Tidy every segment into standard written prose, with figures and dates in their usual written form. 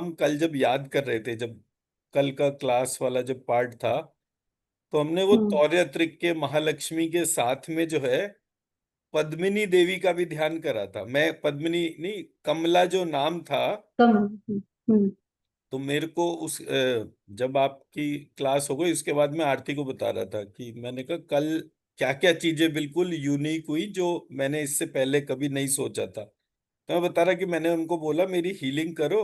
हम कल जब याद कर रहे थे, जब कल का क्लास वाला जब पार्ट था, तो हमने वो हम्म। तौर्य त्रिक के महालक्ष्मी के साथ में जो है पद्मिनी देवी का भी ध्यान करा था। मैं पद्मिनी नहीं, कमला जो नाम था। कम। हम्म। तो मेरे को जब आपकी क्लास हो गई उसके बाद मैं आरती को बता रहा था कि मैंने कहा कल क्या क्या चीजें बिल्कुल यूनिक हुई जो मैंने इससे पहले कभी नहीं सोचा था। तो मैं बता रहा कि मैंने उनको बोला मेरी हीलिंग करो।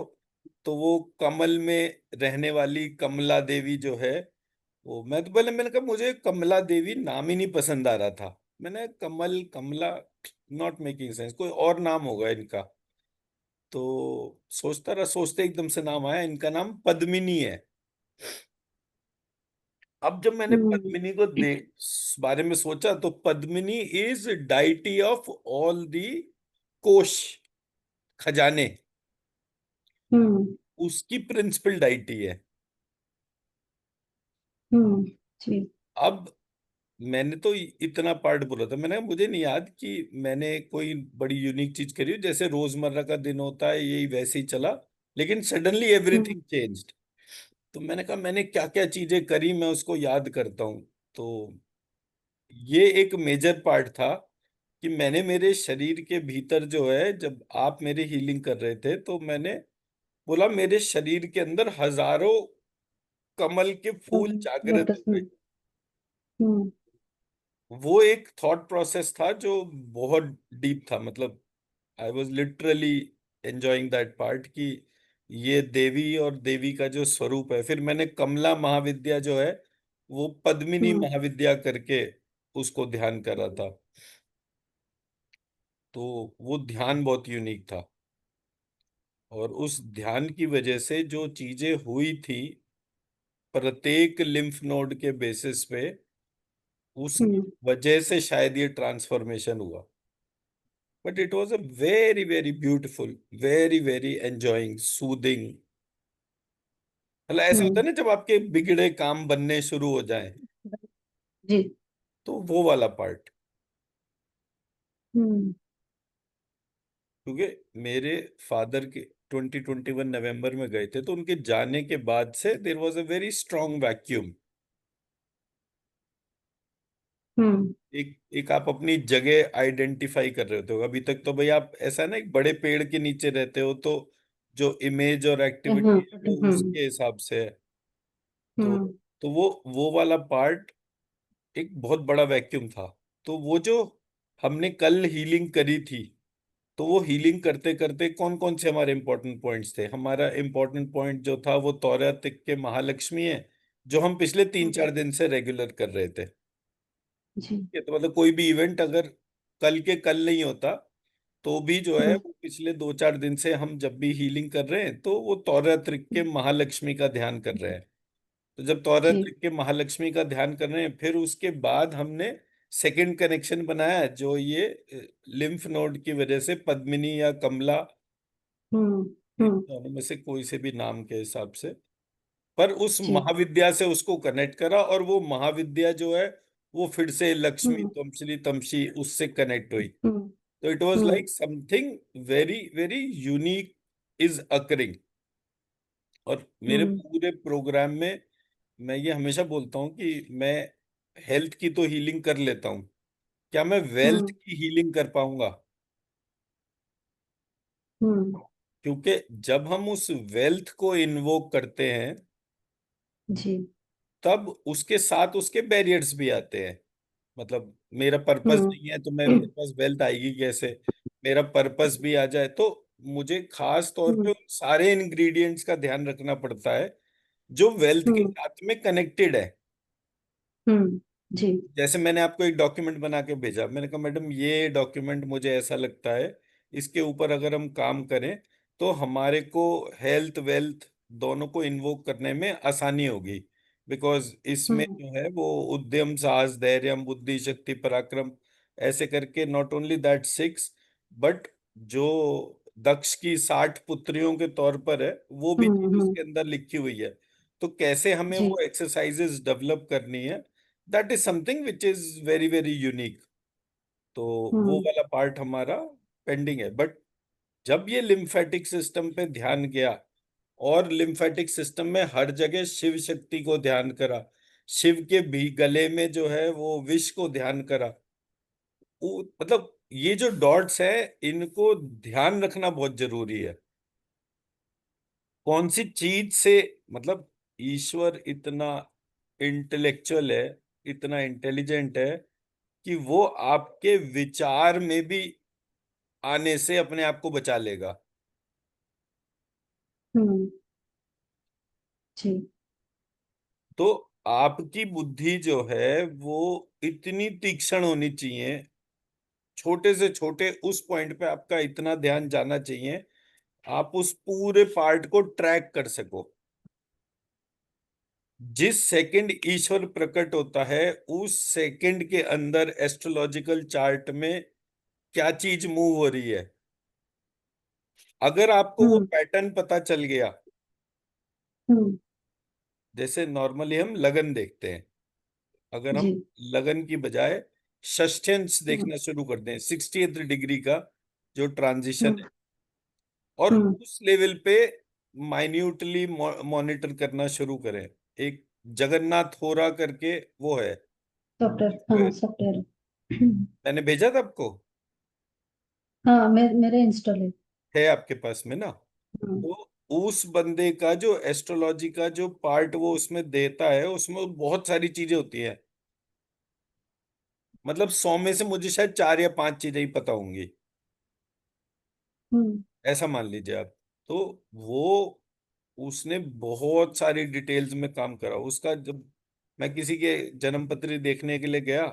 तो वो कमल में रहने वाली कमला देवी जो है, वो मैं तो पहले मैंने कहा मुझे कमला देवी नाम ही नहीं पसंद आ रहा था। मैंने कमल कमला नॉट मेकिंग सेंस, कोई और नाम होगा इनका। तो सोचता रहा, सोचते एकदम से नाम आया, इनका नाम पद्मिनी है। अब जब मैंने हम्म। पद्मिनी को बारे में सोचा, तो Padmini is deity of all the कोश, खजाने, हम्म। उसकी प्रिंसिपल डाइटी है। हम्म। जी। अब मैंने तो इतना पार्ट बोला था, मैंने कहा, मुझे नहीं याद कि मैंने कोई बड़ी यूनिक चीज करी हो, जैसे रोजमर्रा का दिन होता है यही वैसे ही चला। लेकिन सडनली हम्म। Everything changed. तो मैंने कहा मैंने क्या क्या चीजें करी, मैं उसको याद करता हूँ। तो ये एक मेजर पार्ट था कि मैंने मेरे शरीर के भीतर जो है, जब आप मेरी हीलिंग कर रहे थे तो मैंने बोला मेरे शरीर के अंदर हजारों कमल के फूल जागृत लोटस। हो गए। हम्म। वो एक थॉट प्रोसेस था जो बहुत डीप था। मतलब I was literally enjoying that part कि ये देवी और देवी का जो स्वरूप है। फिर मैंने कमला महाविद्या जो है वो पद्मिनी हम्म। महाविद्या करके उसको ध्यान करा था। तो वो ध्यान बहुत यूनिक था। और उस ध्यान की वजह से जो चीजें हुई थी प्रत्येक लिम्फ नोड के बेसिस पे, उसकी हम्म। वजह से शायद ये ट्रांसफॉर्मेशन हुआ। But it was a very very beautiful, very very enjoying, soothing. मतलब ऐसा होता हम्म। है ना जब आपके बिगड़े काम बनने शुरू हो जाएं, जी। तो वो वाला पार्ट। हम्म। क्योंकि मेरे फादर के 2021 नवंबर में गए थे, तो उनके जाने के बाद से there was a very strong vacuum. हम्म। एक एक आप अपनी जगह आइडेंटिफाई कर रहे होते हो। अभी तक तो भाई आप ऐसा ना एक बड़े पेड़ के नीचे रहते हो, तो जो इमेज और हम्म। एक्टिविटी है वो हम्म। उसके हिसाब से है। तो हम्म। तो वो वाला पार्ट एक बहुत बड़ा वैक्यूम था। तो वो जो हमने कल हीलिंग करी थी, तो वो हीलिंग करते करते कौन कौन से हमारे इंपॉर्टेंट पॉइंट्स थे। हमारा इंपॉर्टेंट पॉइंट जो था वो तौरातिक के महालक्ष्मी है, जो हम पिछले तीन हम्म। चार दिन से रेगुलर कर रहे थे। जी। ये तो मतलब कोई भी इवेंट अगर कल के कल नहीं होता, तो भी जो है हम्म। वो पिछले दो चार दिन से हम जब भी हीलिंग कर रहे हैं तो वो तौरात्रिक के महालक्ष्मी का ध्यान कर रहे हैं। तो जब जी। तौरात्रिक के महालक्ष्मी का ध्यान कर रहे हैं, फिर उसके बाद हमने सेकंड कनेक्शन बनाया जो ये लिम्फ नोड की वजह से पद्मिनी या कमला, हम्म। इन हम्म। दोनों में से कोई से भी नाम के हिसाब से, पर उस जी। महाविद्या से उसको कनेक्ट करा। और वो महाविद्या जो है वो फिर से लक्ष्मी हम्म। तमश्री तमशी उससे कनेक्ट हुई। हम्म। तो it was hmm. Like something very very unique is occurring. और मेरे हम्म। पूरे प्रोग्राम में मैं ये हमेशा बोलता हूँ कि मैं हेल्थ की तो हीलिंग कर लेता हूँ, क्या मैं वेल्थ हम्म। की हीलिंग कर पाऊंगा? हम्म। क्योंकि जब हम उस वेल्थ को इन्वोक करते हैं, जी। तब उसके साथ उसके बैरियर्स भी आते हैं। मतलब मेरा पर्पस हम्म। नहीं है तो मैं, मेरे पास वेल्थ आएगी कैसे? मेरा पर्पस भी आ जाए तो मुझे खास तौर पे हम्म। उन सारे इंग्रेडिएंट्स का ध्यान रखना पड़ता है जो वेल्थ के हम्म। साथ में कनेक्टेड है। हम्म। जी। जैसे मैंने आपको एक डॉक्यूमेंट बना के भेजा, मैंने कहा मैडम ये डॉक्यूमेंट मुझे ऐसा लगता है इसके ऊपर अगर हम काम करें तो हमारे को हेल्थ वेल्थ दोनों को इन्वोक करने में आसानी होगी। बिकॉज इसमें हम्म। जो है वो उद्यम साहस धैर्य बुद्धि शक्ति पराक्रम, ऐसे करके not only that six, but जो दक्ष की 60 पुत्रियों के तौर पर है वो भी हम्म। चीज हम्म। उसके अंदर लिखी हुई है। तो कैसे हमें जी। वो एक्सरसाइजेस डेवलप करनी है, that is something which is very very unique. तो वो हम्म। वाला पार्ट हमारा पेंडिंग है। बट जब ये लिम्फेटिक सिस्टम पे ध्यान गया और लिम्फेटिक सिस्टम में हर जगह शिव शक्ति को ध्यान करा, शिव के भी गले में जो है वो विष को ध्यान करा। मतलब ये जो डॉट्स है, इनको ध्यान रखना बहुत जरूरी है। कौन सी चीज से, मतलब ईश्वर इतना इंटेलेक्चुअल है, इतना इंटेलिजेंट है कि वो आपके विचार में भी आने से अपने आप को बचा लेगा। हम्म। जी। तो आपकी बुद्धि जो है वो इतनी तीक्ष्ण होनी चाहिए, छोटे से छोटे उस पॉइंट पे आपका इतना ध्यान जाना चाहिए, आप उस पूरे पार्ट को ट्रैक कर सको। जिस सेकंड ईश्वर प्रकट होता है, उस सेकंड के अंदर एस्ट्रोलॉजिकल चार्ट में क्या चीज मूव हो रही है, अगर आपको वो हम्म। पैटर्न पता चल गया। हम्म। जैसे नॉर्मली हम लगन देखते हैं, अगर हम जी। लगन की बजाय षष्ठ्यंश हम्म। देखना शुरू कर दें, 60th डिग्री का जो ट्रांजिशन हम्म। है, और हम्म। उस लेवल पे माइन्यूटली मॉनिटर करना शुरू करें। एक जगन्नाथ होरा करके वो है, सॉफ्टवेयर, हाँ सॉफ्टवेयर। मैंने भेजा था आपको, हाँ, मेरे इंस्टॉल है। है आपके पास में ना। हम्म। तो उस बंदे का जो एस्ट्रोलॉजी का जो पार्ट वो उसमें देता है, उसमें बहुत सारी चीजें होती हैं। मतलब 100 में से मुझे शायद 4 या 5 चीजें ही पता होंगी, हम्म। ऐसा मान लीजिए आप। तो वो, उसने बहुत सारी डिटेल्स में काम करा। उसका जब मैं किसी के जन्म पत्री देखने के लिए गया,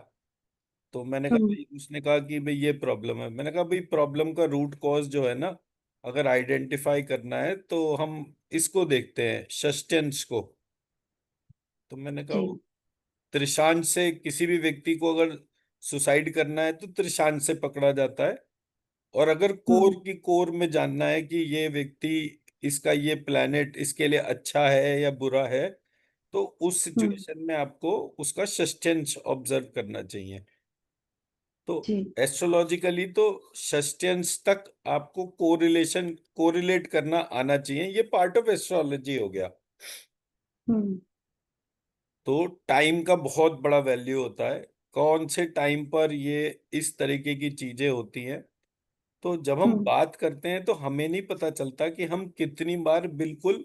तो मैंने कहा हम्म। भाई, उसने कहा कि भाई ये प्रॉब्लम है। मैंने कहा भाई, प्रॉब्लम का रूट कॉज जो है ना, अगर आइडेंटिफाई करना है तो हम इसको देखते हैं, षष्ठ्यंश को। तो मैंने कहा जी। त्रिशांश से किसी भी व्यक्ति को अगर सुसाइड करना है तो त्रिशांश से पकड़ा जाता है। और अगर कोर हम्म। की कोर में जानना है कि ये व्यक्ति, इसका ये प्लैनेट इसके लिए अच्छा है या बुरा है, तो उस हम्म। सिचुएशन में आपको उसका षष्ठ्यंश ऑब्जर्व करना चाहिए। तो जी। एस्ट्रोलॉजिकली तो षष्ठ्यंश तक आपको कोरिलेशन, कोरिलेट करना आना चाहिए, ये पार्ट ऑफ एस्ट्रोलॉजी हो गया। हम्म। तो टाइम का बहुत बड़ा वैल्यू होता है, कौन से टाइम पर ये इस तरीके की चीजें होती हैं। तो जब हम हम्म। बात करते हैं तो हमें नहीं पता चलता कि हम कितनी बार बिल्कुल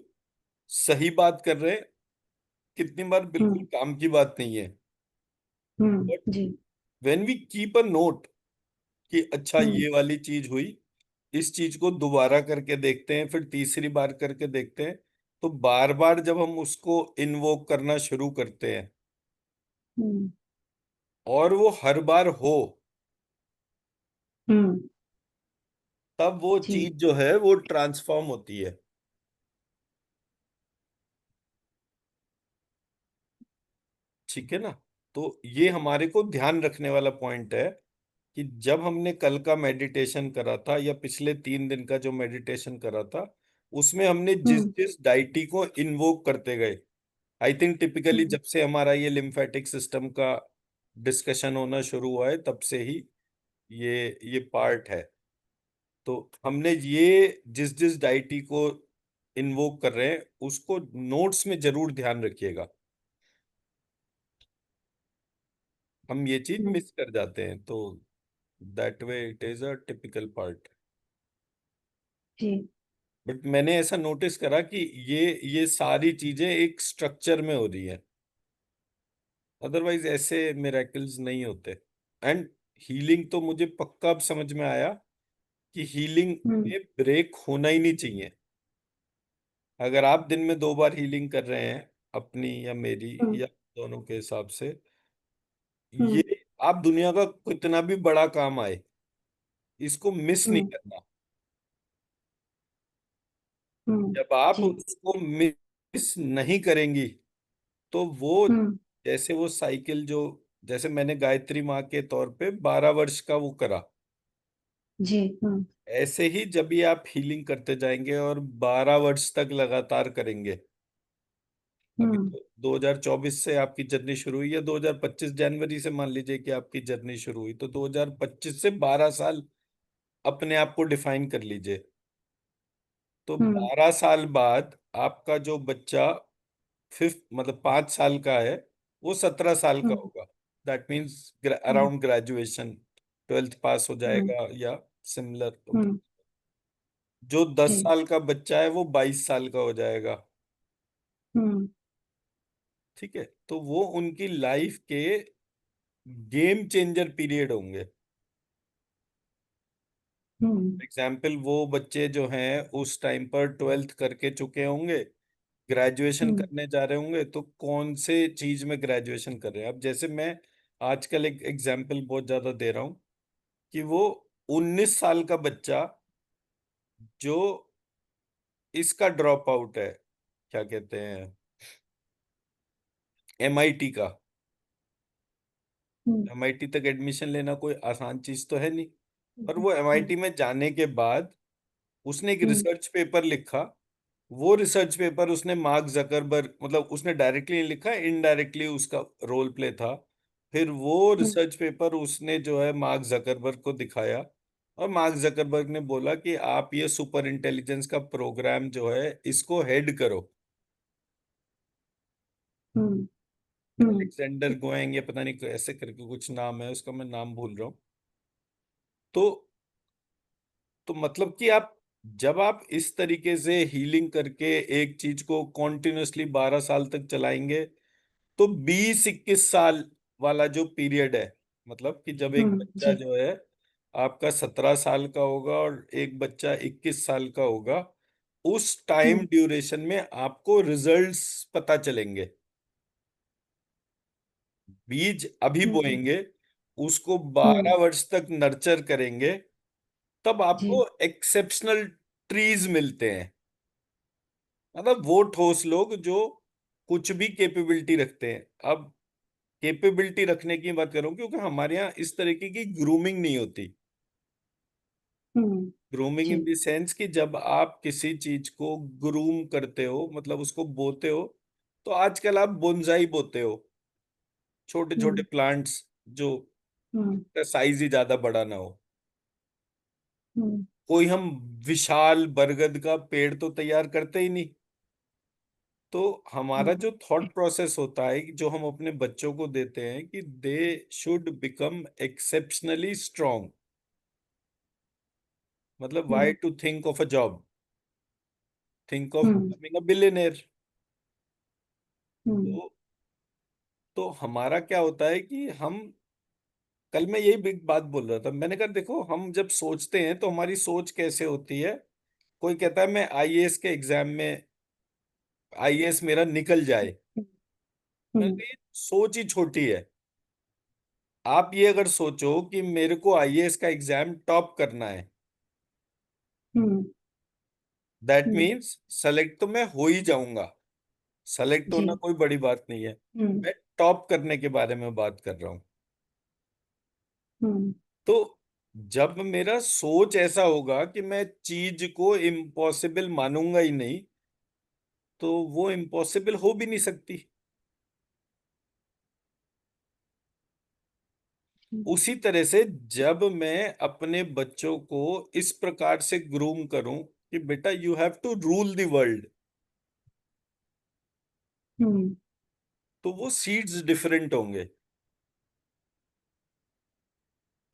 सही बात कर रहे हैं, कितनी बार बिल्कुल हम्म। काम की बात नहीं है। बट जी। When we keep a note कि अच्छा हम्म। ये वाली चीज हुई, इस चीज को दोबारा करके देखते हैं, फिर तीसरी बार करके देखते हैं, तो बार बार जब हम उसको इन्वोक करना शुरू करते हैं हम्म। और वो हर बार हो, हम्म। तब वो जी। चीज जो है वो ट्रांसफॉर्म होती है। ठीक है ना। तो ये हमारे को ध्यान रखने वाला पॉइंट है कि जब हमने कल का मेडिटेशन करा था या पिछले 3 दिन का जो मेडिटेशन करा था, उसमें हमने जिस हम्म। जिस डाइटी को इन्वोक करते गए, आई थिंक टिपिकली हम्म। जब से हमारा ये लिम्फेटिक सिस्टम का डिस्कशन होना शुरू हुआ है, तब से ही ये पार्ट है। तो हमने ये जिस जिस डाइटी को इन्वोक कर रहे हैं, उसको नोट्स में जरूर ध्यान रखिएगा। हम ये चीज हम्म। मिस कर जाते हैं, तो that way it is a typical part. जी। बट मैंने ऐसा नोटिस करा कि ये सारी चीजें एक स्ट्रक्चर में हो रही है, अदरवाइज ऐसे मिरेकल्स नहीं होते। एंड हीलिंग तो मुझे पक्का अब समझ में आया कि हीलिंग हम्म। में ब्रेक होना ही नहीं चाहिए। अगर आप दिन में 2 बार हीलिंग कर रहे हैं, अपनी या मेरी हम्म। या दोनों के हिसाब से, हम्म। ये आप दुनिया का कितना भी बड़ा काम आए, इसको मिस नहीं हम्म। करना। हम्म। जब आप जी। उसको मिस नहीं करेंगी, तो वो, हम्म। जैसे वो साइकिल जो, जैसे मैंने गायत्री माँ के तौर पे 12 वर्ष का वो करा, जी। हम्म। ऐसे ही जब भी आप हीलिंग करते जाएंगे और 12 वर्ष तक लगातार करेंगे। अभी हम्म। तो 2024 से आपकी जर्नी शुरू हुई है, 2025 जनवरी से मान लीजिए कि आपकी जर्नी शुरू हुई, तो 2025 से 12 साल अपने आप को डिफाइन कर लीजिए। तो हम्म। 12 साल बाद आपका जो बच्चा फिफ्थ मतलब 5 साल का है, वो 17 साल का हम्म। होगा। That means hmm. Around graduation, twelfth pass हो हम्म। जाएगा या सिमिलर। हम्म। जो दस जी। साल का बच्चा है वो 22 साल का हो जाएगा। हम्म। ठीक है, तो वो उनकी लाइफ के गेम चेंजर पीरियड होंगे। हम्म। एग्जाम्पल, वो बच्चे जो हैं उस टाइम पर ट्वेल्थ करके चुके होंगे, ग्रेजुएशन हम्म। करने जा रहे होंगे, तो कौन से चीज में ग्रेजुएशन कर रहे हैं। अब जैसे मैं आजकल एक एग्जाम्पल बहुत ज्यादा दे रहा हूँ कि वो 19 साल का बच्चा जो इसका ड्रॉप आउट है, क्या कहते हैं, एमआईटी का। हम्म। एमआईटी तक एडमिशन लेना कोई आसान चीज तो है नहीं। और हम्म। वो हम्म। एमआईटी में जाने के बाद उसने एक हम्म। रिसर्च पेपर लिखा। वो रिसर्च पेपर उसने मार्क जकरबर्ग, मतलब उसने डायरेक्टली नहीं लिखा, इनडायरेक्टली उसका रोल प्ले था। फिर वो हम्म। रिसर्च पेपर उसने जो है मार्क जकरबर्ग को दिखाया, और मार्क जकरबर्ग ने बोला कि आप ये सुपर इंटेलिजेंस का प्रोग्राम जो है इसको हेड करो। हम्म। हम्म। अलेक्जेंडर गोएंग या पता नहीं ऐसे करके कुछ नाम है उसका, मैं नाम भूल रहा हूँ। तो मतलब कि आप, जब आप इस तरीके से हीलिंग करके एक चीज को कॉन्टिन्यूसली 12 साल तक चलाएंगे, तो 20-21 साल वाला जो पीरियड है, मतलब कि जब एक बच्चा जी। जो है आपका 17 साल का होगा और एक बच्चा 21 साल का होगा, उस टाइम हम्म। ड्यूरेशन में आपको रिजल्ट्स पता चलेंगे। बीज अभी हम्म। बोएंगे, उसको हम्म। 12 वर्ष तक नर्चर करेंगे, तब जी। आपको एक्सेप्शनल ट्रीज मिलते हैं। मतलब वो ठोस लोग जो कुछ भी कैपेबिलिटी रखते हैं। अब कैपेबिलिटी रखने की बात करूं, क्योंकि हमारे यहाँ इस तरीके की ग्रूमिंग नहीं होती। हम्म। ग्रूमिंग जी। इन द सेंस कि जब आप किसी चीज को ग्रूम करते हो, मतलब उसको बोते हो, तो आजकल आप बोनसाई बोते हो, छोटे छोटे हम्म। प्लांट्स जो हम्म। साइज ही ज्यादा बड़ा ना हो। हम्म। कोई हम विशाल बरगद का पेड़ तो तैयार करते ही नहीं। तो हमारा हम्म। जो थॉट प्रोसेस होता है कि जो हम अपने बच्चों को देते हैं कि they should become exceptionally strong, मतलब why hmm. To think of a job, think of hmm. Becoming a billionaire. हम्म। तो हमारा क्या होता है कि हम, कल मैं यही बिग बात बोल रहा था, मैंने कहा देखो, हम जब सोचते हैं तो हमारी सोच कैसे होती है। कोई कहता है मैं आईएएस के एग्जाम में, आईएएस मेरा निकल जाए। मैं हम्म। कहा, ये सोच ही छोटी है। आप ये अगर सोचो कि मेरे को आईएएस का एग्जाम टॉप करना है, हम्म। That hmm. मीन्स सेलेक्ट तो मैं हो ही जाऊंगा। सेलेक्ट जी। होना कोई बड़ी बात नहीं है। हम्म। मैं टॉप करने के बारे में बात कर रहा हूँ। हम्म। तो जब मेरा सोच ऐसा होगा कि मैं चीज को इम्पॉसिबल मानूंगा ही नहीं, तो वो इम्पॉसिबल हो भी नहीं सकती। उसी तरह से जब मैं अपने बच्चों को इस प्रकार से ग्रूम करूं कि बेटा you have to rule the world, हम्म। तो वो सीड्स डिफरेंट होंगे।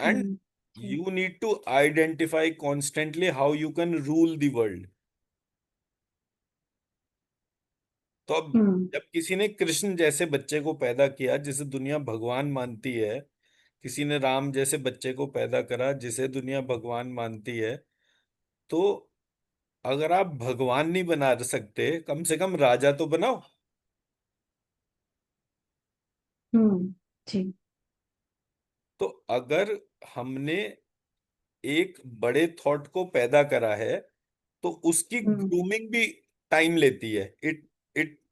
And hmm. जी। You need to identify constantly how you can rule the world. तो अब हम्म। जब किसी ने कृष्ण जैसे बच्चे को पैदा किया जिसे दुनिया भगवान मानती है, किसी ने राम जैसे बच्चे को पैदा करा जिसे दुनिया भगवान मानती है, तो अगर आप भगवान नहीं बना सकते, कम से कम राजा तो बनाओ। हम्म। जी। तो अगर हमने एक बड़े थॉट को पैदा करा है, तो उसकी हम्म। ग्रूमिंग भी टाइम लेती है। It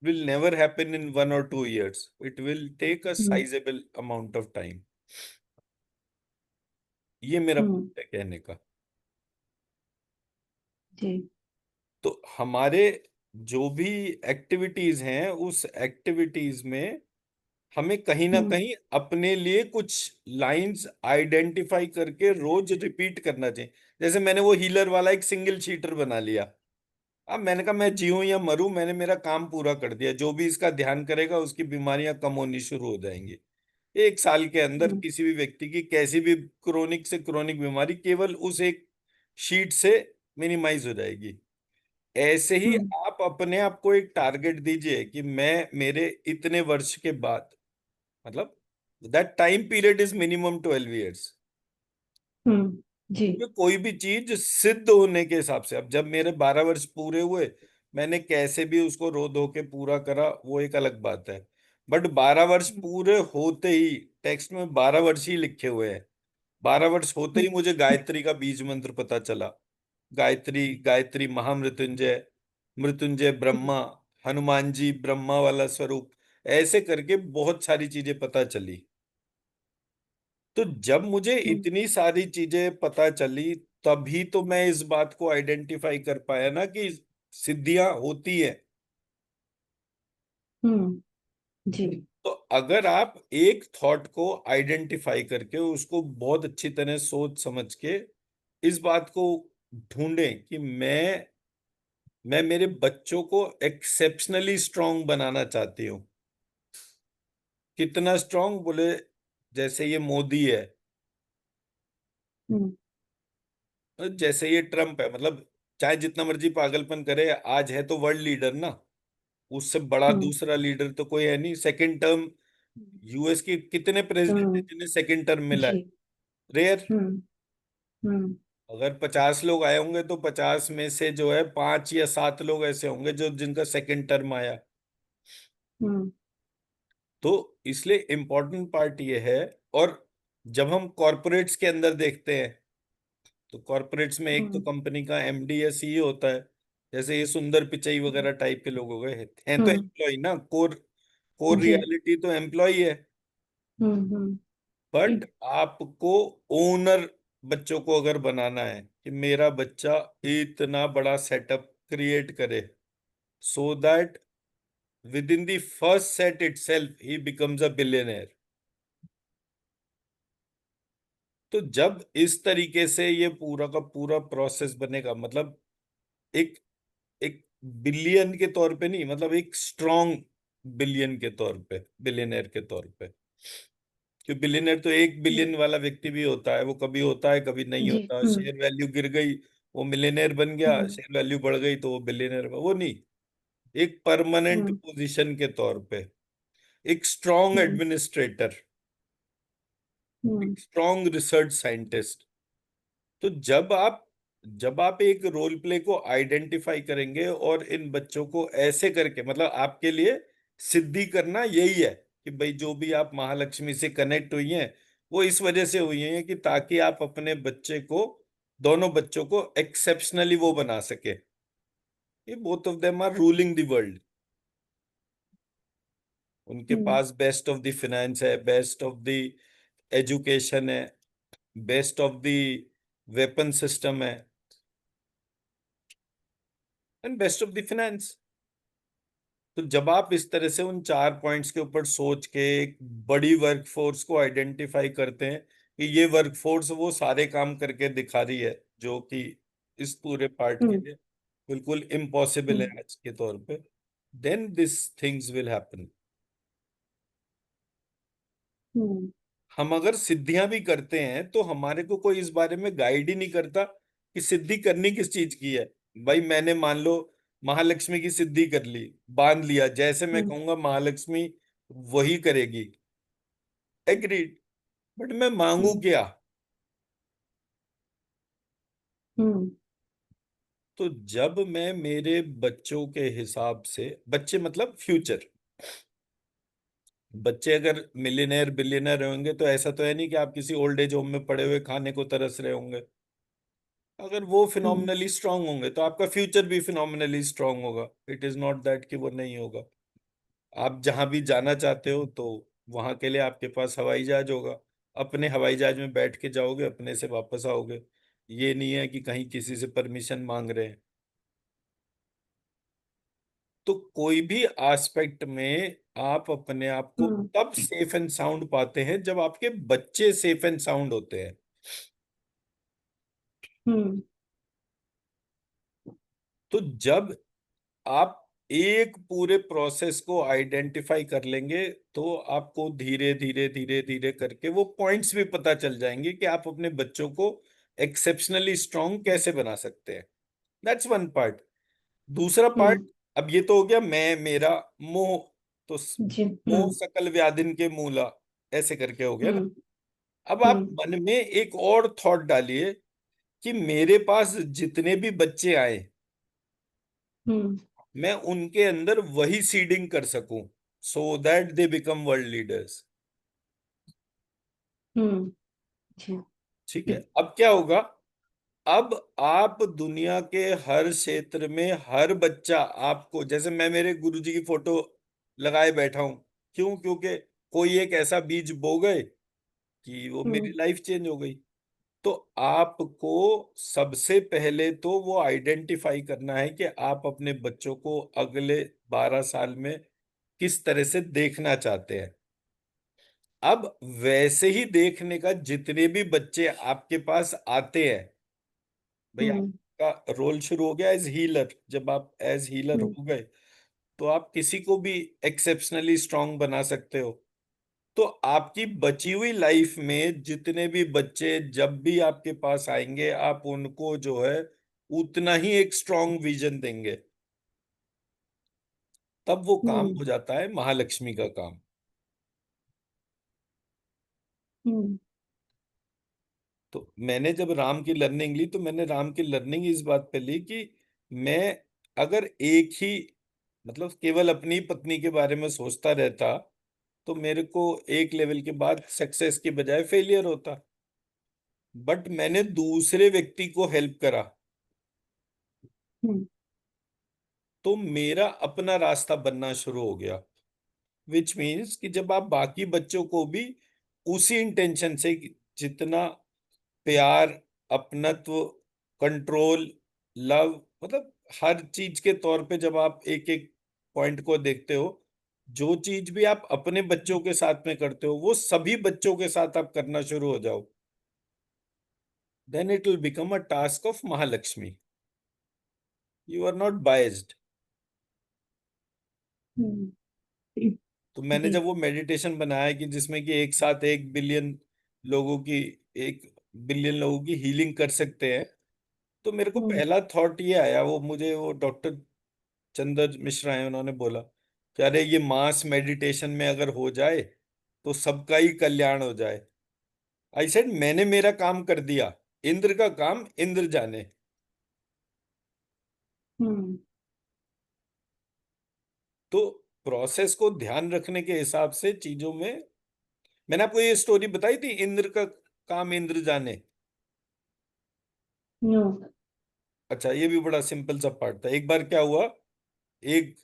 will never happen in 1 or 2 years, it will take a hmm. Sizeable amount of time. ये मेरा हम्म। point है कहने का। जी। तो हमारे जो भी एक्टिविटीज हैं, उस एक्टिविटीज में हमें कहीं ना हम्म। कहीं अपने लिए कुछ लाइंस आइडेंटिफाई करके रोज रिपीट करना चाहिए। जैसे मैंने वो हीलर वाला एक सिंगल शीटर बना लिया, अब मैंने कहा मैं जीऊं या मरूं, मैंने मेरा काम पूरा कर दिया, जो भी इसका ध्यान करेगा उसकी बीमारियां कम होनी शुरू हो जाएंगी। 1 साल के अंदर हम्म। किसी भी व्यक्ति की कैसी भी क्रोनिक से क्रोनिक बीमारी केवल उस एक शीट से मिनिमाइज हो जाएगी। ऐसे ही हम्म। आप अपने आप को एक टारगेट दीजिए कि मैं मेरे इतने वर्ष के बाद, मतलब that time period is minimum 12 years। जी। उसमें कोई भी चीज सिद्ध होने के हिसाब से, अब जब मेरे 12 वर्ष पूरे हुए, मैंने कैसे भी उसको रो धो के पूरा करा वो एक अलग बात है। बट 12 वर्ष पूरे होते ही, टेक्स्ट में 12 वर्ष ही लिखे हुए हैं, 12 वर्ष होते हम्म। ही मुझे गायत्री का बीज मंत्र पता चला। गायत्री, गायत्री महामृत्युंजय, मृत्युंजय हम्म। ब्रह्मा, हनुमान जी ब्रह्मा वाला स्वरूप, ऐसे करके बहुत सारी चीजें पता चली। तो जब मुझे हम्म। इतनी सारी चीजें पता चली, तभी तो मैं इस बात को आइडेंटिफाई कर पाया ना कि सिद्धियां होती है। हम्म। जी। तो अगर आप एक थॉट को आइडेंटिफाई करके उसको बहुत अच्छी तरह सोच समझ के इस बात को ढूंढें कि मैं मेरे बच्चों को एक्सेप्शनली स्ट्रांग बनाना चाहती हूँ। कितना स्ट्रांग बोले, जैसे ये मोदी है, हम्म। जैसे ये ट्रम्प है, मतलब चाहे जितना मर्जी पागलपन करे, आज है तो वर्ल्ड लीडर ना। उससे बड़ा हम्म। दूसरा लीडर तो कोई है नहीं। सेकंड टर्म, यूएस के कितने प्रेसिडेंट है हम्म। जिन्हें सेकंड टर्म मिला है? जी। रेयर। हम्म। हम्म। अगर 50 लोग आए होंगे तो 50 में से जो है 5 या 7 लोग ऐसे होंगे जो जिनका सेकंड टर्म आया। हम्म। तो इसलिए इम्पोर्टेंट पार्ट ये है। और जब हम कॉरपोरेट्स के अंदर देखते हैं, तो कॉरपोरेट्स में एक तो हम्म। कंपनी का एमडी या सीईओ होता है। जैसे ये सुंदर पिचई वगैरह टाइप के लोग हो गए हैं तो हम्म। एम्प्लॉय ना, कोर कोर जी। रियलिटी तो एम्प्लॉय है। हम्म। हम्म। बट ठीक। आपको ओनर बच्चों को अगर बनाना है कि मेरा बच्चा इतना बड़ा सेटअप क्रिएट करे, so that with in the first set itself he becomes a billionaire. तो जब इस तरीके से ये पूरा का पूरा प्रोसेस बनेगा, मतलब एक एक बिलियन के तौर पे नहीं, मतलब एक स्ट्रॉन्ग बिलियन के तौर पे, बिलियनर के तौर पे। क्योंकि बिलियनर तो 1 बिलियन वाला व्यक्ति भी होता है, वो कभी होता है कभी नहीं जी। होता। हम्म। शेयर वैल्यू गिर गई, वो मिलियनर बन गया, हम्म। शेयर वैल्यू बढ़ गई तो वो बिलियनर, वो नहीं। एक परमानेंट हम्म। पोजीशन के तौर पे, एक स्ट्रॉन्ग हम्म। एडमिनिस्ट्रेटर, हम्म। एक स्ट्रॉन्ग रिसर्च साइंटिस्ट। तो जब आप एक रोल प्ले को आइडेंटिफाई करेंगे और इन बच्चों को ऐसे करके, मतलब आपके लिए सिद्धि करना यही है कि भाई जो भी आप महालक्ष्मी से कनेक्ट हुई हैं, वो इस वजह से हुई हैं कि ताकि आप अपने बच्चे को, दोनों बच्चों को एक्सेप्शनली वो बना सके। ये both of them are ruling the world. उनके हम्म। पास बेस्ट ऑफ द फिनेंस है, बेस्ट ऑफ द एजुकेशन है, best of the weapon system है, and best of the finance. तो जब आप इस तरह से उन 4 पॉइंट्स के ऊपर सोच के एक बड़ी वर्कफोर्स को आइडेंटिफाई करते हैं कि ये वर्कफोर्स वो सारे काम करके दिखा रही है जो कि इस पूरे पार्ट के हम्म। लिए बिल्कुल इम्पॉसिबल है हम्म। आज के तौर पे, then this things will happen. हम्म। हम अगर सिद्धियां भी करते हैं तो हमारे को कोई इस बारे में गाइड ही नहीं करता कि सिद्धि करनी किस चीज की है। भाई मैंने मान लो महालक्ष्मी की सिद्धि कर ली, बांध लिया, जैसे मैं हम्म। कहूंगा महालक्ष्मी वही करेगी, एग्रीड। बट मैं मांगू हम्म। क्या? हम्म। तो जब मैं मेरे बच्चों के हिसाब से, बच्चे मतलब फ्यूचर, बच्चे अगर मिलियनर बिलियनर होंगे तो ऐसा तो है नहीं कि आप किसी ओल्ड एज होम में पड़े हुए खाने को तरस रहे होंगे। अगर वो हम्म। फिनोमिनली स्ट्रांग होंगे तो आपका फ्यूचर भी फिनोमिनली स्ट्रांग होगा। इट इज नॉट दैट कि वो नहीं होगा। आप जहां भी जाना चाहते हो तो वहां के लिए आपके पास हवाई जहाज होगा, अपने हवाई जहाज में बैठ के जाओगे, अपने से वापस आओगे। ये नहीं है कि कहीं किसी से परमिशन मांग रहे हैं। तो कोई भी एस्पेक्ट में आप अपने आप को हम्म। तब सेफ एंड साउंड पाते हैं जब आपके बच्चे सेफ एंड साउंड होते हैं। हम्म। तो जब आप एक पूरे प्रोसेस को आइडेंटिफाई कर लेंगे, तो आपको धीरे धीरे धीरे धीरे करके वो पॉइंट्स भी पता चल जाएंगे कि आप अपने बच्चों को एक्सेप्शनली स्ट्रांग कैसे बना सकते हैं। That's one part. दूसरा पार्ट, हम्म। अब ये तो हो गया मैं मेरा मोह। तो जी। मोह हम्म। सकल व्याधिन के मूला, ऐसे करके हो गया ना। हम्म। अब आप हम्म। मन में एक और थॉट डालिए कि मेरे पास जितने भी बच्चे आए, हम्म। मैं उनके अंदर वही सीडिंग कर सकूं, so that they become world leaders. हम्म। जी। ठीक है, अब क्या होगा? अब आप दुनिया के हर क्षेत्र में हर बच्चा आपको, जैसे मैं मेरे गुरुजी की फोटो लगाए बैठा हूं, क्यों? क्योंकि कोई एक ऐसा बीज बो गए कि वो मेरी हम्म। लाइफ चेंज हो गई। तो आपको सबसे पहले तो वो आइडेंटिफाई करना है कि आप अपने बच्चों को अगले 12 साल में किस तरह से देखना चाहते हैं। अब वैसे ही देखने का जितने भी बच्चे आपके पास आते हैं, भाई हम्म। आपका रोल शुरू हो गया एज हीलर। जब आप एज हीलर हम्म। हो गए, तो आप किसी को भी एक्सेप्शनली स्ट्रांग बना सकते हो। तो आपकी बची हुई लाइफ में जितने भी बच्चे जब भी आपके पास आएंगे, आप उनको जो है उतना ही एक स्ट्रांग विजन देंगे। तब वो काम हम्म। हो जाता है महालक्ष्मी का काम। हम्म। तो मैंने जब राम की लर्निंग ली, तो मैंने राम की लर्निंग इस बात पे ली कि मैं अगर एक ही, मतलब केवल अपनी पत्नी के बारे में सोचता रहता, तो मेरे को एक लेवल के बाद सक्सेस की बजाय फेलियर होता। बट मैंने दूसरे व्यक्ति को हेल्प करा, हम्म। तो मेरा अपना रास्ता बनना शुरू हो गया। विच मीन्स कि जब आप बाकी बच्चों को भी उसी इंटेंशन से, जितना प्यार, अपनत्व, कंट्रोल, लव, मतलब हर चीज के तौर पे जब आप एक एक पॉइंट को देखते हो, जो चीज भी आप अपने बच्चों के साथ में करते हो वो सभी बच्चों के साथ आप करना शुरू हो जाओ, then it will become a task of Mahalakshmi. You are not biased. हम्म। तो मैंने जी। जब वो मेडिटेशन बनाया कि जिसमें कि एक साथ 1 बिलियन लोगों की, 1 बिलियन लोगों की हीलिंग कर सकते हैं, तो मेरे को हम्म। पहला थॉट ये आया, वो मुझे वो डॉक्टर चंदर मिश्रा है, उन्होंने बोला कि अरे ये मास मेडिटेशन में अगर हो जाए तो सबका ही कल्याण हो जाए। आई सेड मैंने मेरा काम कर दिया, इंद्र का काम इंद्र जाने। हम्म। तो प्रोसेस को ध्यान रखने के हिसाब से चीजों में, मैंने आपको ये स्टोरी बताई थी, इंद्र का काम इंद्र जाने। नो। अच्छा, ये भी बड़ा सिंपल सा पार्ट था। एक बार क्या हुआ, एक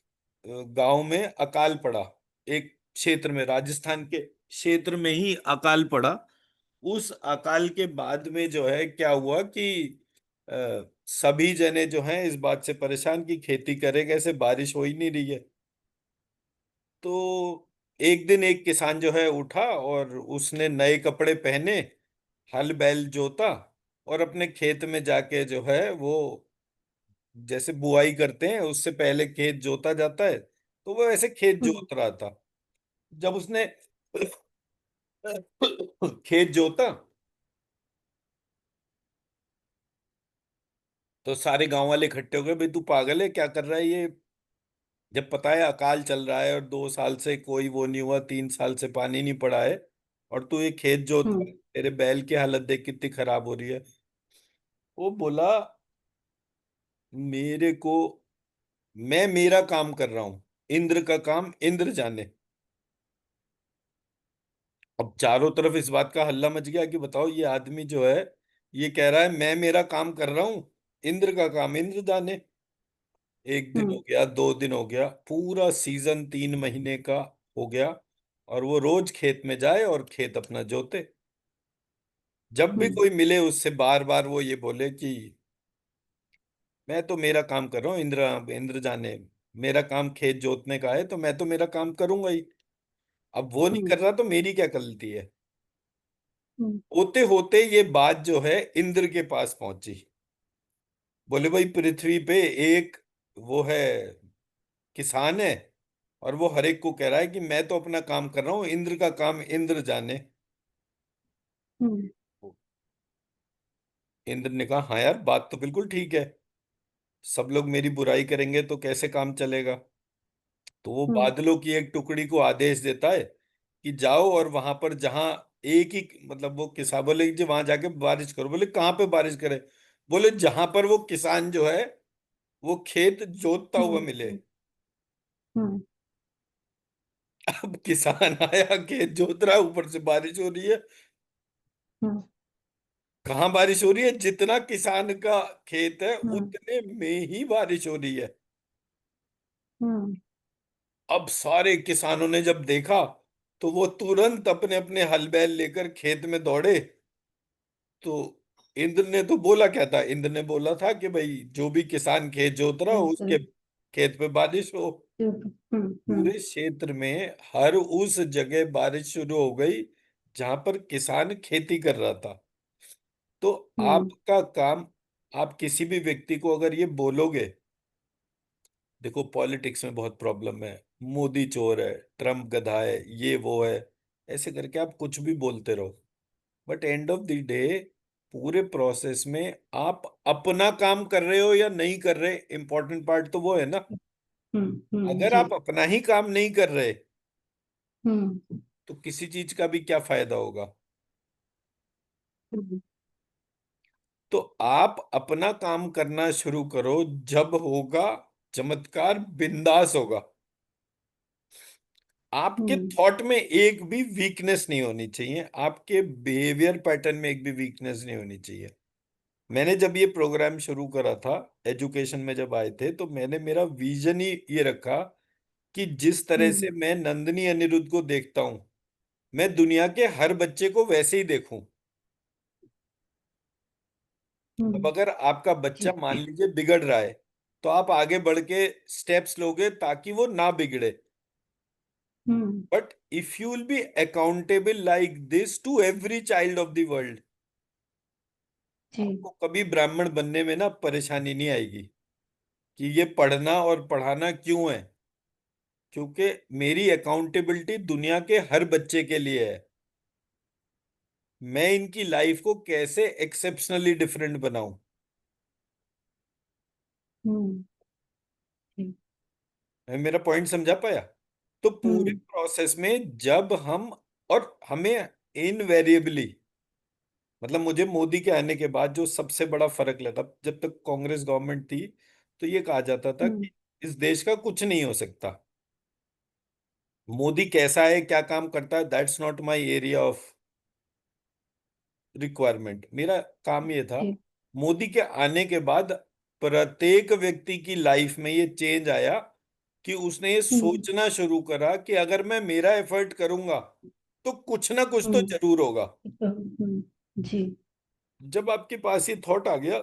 गांव में अकाल पड़ा, एक क्षेत्र में, राजस्थान के क्षेत्र में ही अकाल पड़ा। उस अकाल के बाद में जो है क्या हुआ कि सभी जने जो हैं इस बात से परेशान कि खेती करे कैसे, बारिश हो ही नहीं रही है। तो एक दिन एक किसान जो है उठा और उसने नए कपड़े पहने, हल बैल जोता, और अपने खेत में जाके जो है वो, जैसे बुआई करते हैं उससे पहले खेत जोता जाता है, तो वो वैसे खेत हम्म। जोत रहा था। जब उसने खेत जोता, तो सारे गांव वाले इकट्ठे हो गए, भाई तू पागल है, क्या कर रहा है ये? जब पता है अकाल चल रहा है और 2 साल से कोई वो नहीं हुआ, 3 साल से पानी नहीं पड़ा है, और तू ये खेत जोत रहा है, हम्म। तेरे बैल की हालत देख कितनी खराब हो रही है। वो बोला, मेरे को, मैं मेरा काम कर रहा हूं, इंद्र का काम इंद्र जाने। अब चारों तरफ इस बात का हल्ला मच गया कि बताओ ये आदमी जो है, ये कह रहा है मैं मेरा काम कर रहा हूं, इंद्र का काम इंद्र जाने। एक दिन हो हम्म। गया, 2 दिन हो गया, पूरा सीजन 3 महीने का हो गया, और वो रोज खेत में जाए और खेत अपना जोते। जब भी हम्म। कोई मिले उससे बार बार वो ये बोले कि मैं तो मेरा काम कर रहा हूँ, इंद्र इंद्र जाने, मेरा काम खेत जोतने का है, तो मैं तो मेरा काम करूंगा ही। अब वो नहीं हम्म। कर रहा तो मेरी क्या गलती है? हम्म। होते होते ये बात जो है इंद्र के पास पहुंची। बोले भाई पृथ्वी पे एक वो है, किसान है, और वो हर एक को कह रहा है कि मैं तो अपना काम कर रहा हूं, इंद्र का काम इंद्र जाने। हम्म। इंद्र ने कहा हाँ यार, बात तो बिल्कुल ठीक है, सब लोग मेरी बुराई करेंगे तो कैसे काम चलेगा। तो वो हम्म। बादलों की एक टुकड़ी को आदेश देता है कि जाओ, और वहां पर जहां एक ही, मतलब वो किसान बोले कि वहां जाके बारिश करो। बोले कहाँ पे बारिश करे? बोले जहां पर वो किसान जो है वो खेत जोतता हुआ हम्म। मिले। हम्म। अब किसान आया, खेत जोत रहा है, ऊपर से बारिश हो रही है। हम्म। कहाँ बारिश हो रही है? जितना किसान का खेत है हम्म। उतने में ही बारिश हो रही है। हम्म। अब सारे किसानों ने जब देखा तो वो तुरंत अपने अपने हल बैल लेकर खेत में दौड़े। तो इंद्र ने तो बोला क्या था? इंद्र ने बोला था कि भाई जो भी किसान खेत जोत रहा हो बिल्कुल। उसके खेत पे बारिश हो। हम्म। पूरे क्षेत्र में हर उस जगह बारिश शुरू हो गई जहां पर किसान खेती कर रहा था। तो हम्म। आपका काम, आप किसी भी व्यक्ति को अगर ये बोलोगे, देखो पॉलिटिक्स में बहुत प्रॉब्लम है, मोदी चोर है, ट्रम्प गधा है, ये वो है, ऐसे करके आप कुछ भी बोलते रहो, but end of the day पूरे प्रोसेस में आप अपना काम कर रहे हो या नहीं कर रहे, इंपॉर्टेंट पार्ट तो वो है ना। अगर जी। आप अपना ही काम नहीं कर रहे हम्म। तो किसी चीज का भी क्या फायदा होगा? हम्म। तो आप अपना काम करना शुरू करो, जब होगा चमत्कार बिंदास होगा। आपके हम्म। थॉट में एक भी वीकनेस नहीं होनी चाहिए, आपके बिहेवियर पैटर्न में एक भी वीकनेस नहीं होनी चाहिए। मैंने जब ये प्रोग्राम शुरू करा था, एजुकेशन में जब आए थे, तो मैंने मेरा विजन ही ये रखा कि जिस तरह हम्म। से मैं नंदनी अनिरुद्ध को देखता हूं, मैं दुनिया के हर बच्चे को वैसे ही देखूं। अब हम्म। अगर आपका बच्चा जी। मान लीजिए बिगड़ रहा है, तो आप आगे बढ़ के स्टेप्स लोगे ताकि वो ना बिगड़े। हम्म। But if you will be accountable like this to every child of the world, जी। आपको कभी ब्राह्मण बनने में ना परेशानी नहीं आएगी कि ये पढ़ना और पढ़ाना क्यों है। क्योंकि मेरी अकाउंटेबिलिटी दुनिया के हर बच्चे के लिए है। मैं इनकी लाइफ को कैसे एक्सेप्शनली डिफरेंट बनाऊं। हम्म। जी। मैं मेरा पॉइंट समझा पाया? तो पूरे हम्म। प्रोसेस में जब हम, और हमें इनवेरिएबली, मतलब मुझे मोदी के आने के बाद जो सबसे बड़ा फर्क लगा, जब तक कांग्रेस गवर्नमेंट थी तो ये कहा जाता था हम्म। कि इस देश का कुछ नहीं हो सकता, मोदी कैसा है क्या काम करता है that's not my area of requirement. मेरा काम ये था, जी। मोदी के आने के बाद प्रत्येक व्यक्ति की लाइफ में ये चेंज आया कि उसने ये हम्म। सोचना शुरू करा कि अगर मैं मेरा एफर्ट करूंगा तो कुछ ना कुछ तो हम्म। जरूर होगा। जी। जब आपके पास ये थॉट आ गया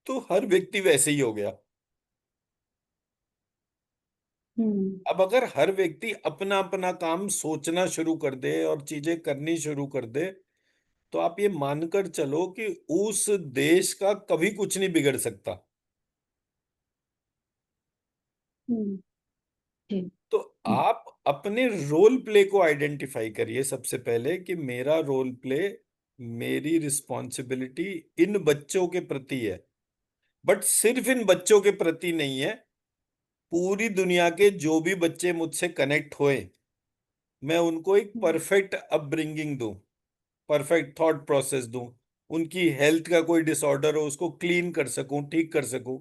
तो हर व्यक्ति वैसे ही हो गया। हम्म। अब अगर हर व्यक्ति अपना अपना काम सोचना शुरू कर दे और चीजें करनी शुरू कर दे, तो आप ये मानकर चलो कि उस देश का कभी कुछ नहीं बिगड़ सकता। हम्म। जी। तो आप अपने रोल प्ले को आइडेंटिफाई करिए सबसे पहले कि मेरा रोल प्ले, मेरी रिस्पॉन्सिबिलिटी इन बच्चों के प्रति है। बट सिर्फ इन बच्चों के प्रति नहीं है, पूरी दुनिया के जो भी बच्चे मुझसे कनेक्ट हुए, मैं उनको एक हम्म। परफेक्ट अपब्रिंगिंग दूं, परफेक्ट थॉट प्रोसेस दूं, उनकी हेल्थ का कोई डिसऑर्डर हो उसको क्लीन कर सकूं, ठीक कर सकूं।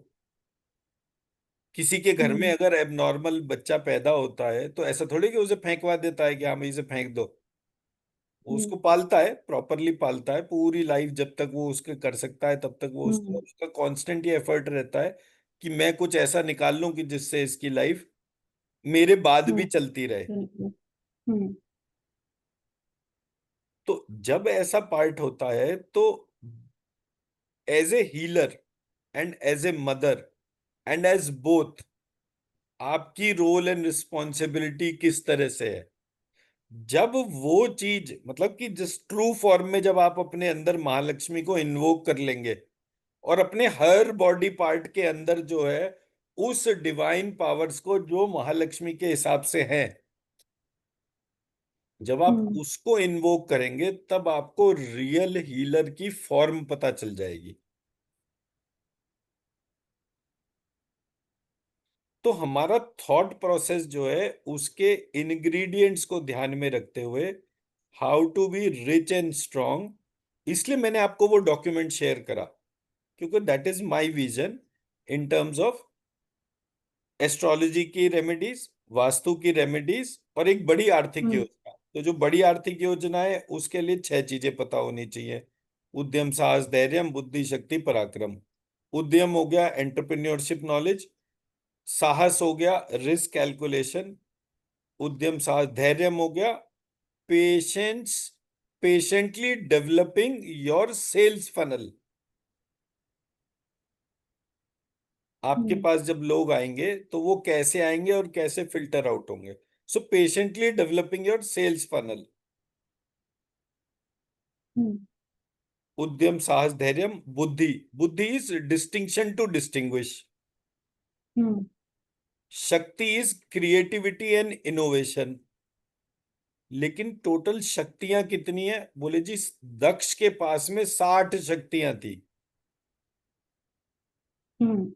किसी के घर में हम्म। अगर एबनॉर्मल बच्चा पैदा होता है तो ऐसा थोड़ी कि उसे फेंकवा देता है कि हाँ भाई इसे फेंक दो। वो उसको पालता है, प्रॉपरली पालता है, पूरी लाइफ जब तक वो उसके कर सकता है तब तक वो उसको, हम्म। उसका कांस्टेंट ये एफर्ट रहता है कि मैं कुछ ऐसा निकाल लूं कि जिससे इसकी लाइफ मेरे बाद भी हम्म। चलती रहे। बिल्कुल। हम्म। तो जब ऐसा पार्ट होता है तो as a healer and as a mother and as both, आपकी रोल एंड रिस्पॉन्सिबिलिटी किस तरह से है। जब वो चीज, मतलब कि जिस ट्रू फॉर्म में जब आप अपने अंदर महालक्ष्मी को इन्वोक कर लेंगे, और अपने हर बॉडी पार्ट के अंदर जो है उस डिवाइन पावर्स को जो महालक्ष्मी के हिसाब से हैं, जब आप हम्म। उसको इन्वोक करेंगे तब आपको रियल हीलर की फॉर्म पता चल जाएगी। तो हमारा थॉट प्रोसेस जो है उसके इंग्रेडिएंट्स को ध्यान में रखते हुए, how to be rich and strong, इसलिए मैंने आपको वो डॉक्यूमेंट शेयर करा, क्योंकि that is my vision in terms of astrology की रेमेडीज, वास्तु की रेमेडीज, और एक बड़ी आर्थिक हम्म। योजना। तो जो बड़ी आर्थिक योजना है उसके लिए 6 चीजें पता होनी चाहिए। उद्यम, साहस, धैर्य, बुद्धि, शक्ति, पराक्रम। उद्यम हो गया एंटरप्रेन्योरशिप नॉलेज, साहस हो गया रिस्क कैलकुलेशन, उद्यम साहस, धैर्य हो गया patience, patiently developing your sales funnel. आपके हम्म। पास जब लोग आएंगे तो वो कैसे आएंगे और कैसे फिल्टर आउट होंगे। So patiently developing your sales funnel. हम्म। उद्यम, साहस, धैर्य, बुद्धि। बुद्धि इज डिस्टिंक्शन टू डिस्टिंग्विश। हम्म। शक्ति इज क्रिएटिविटी एंड इनोवेशन। लेकिन टोटल शक्तियां कितनी है? बोले जी, दक्ष के पास में 60 शक्तियां थी। हम्म।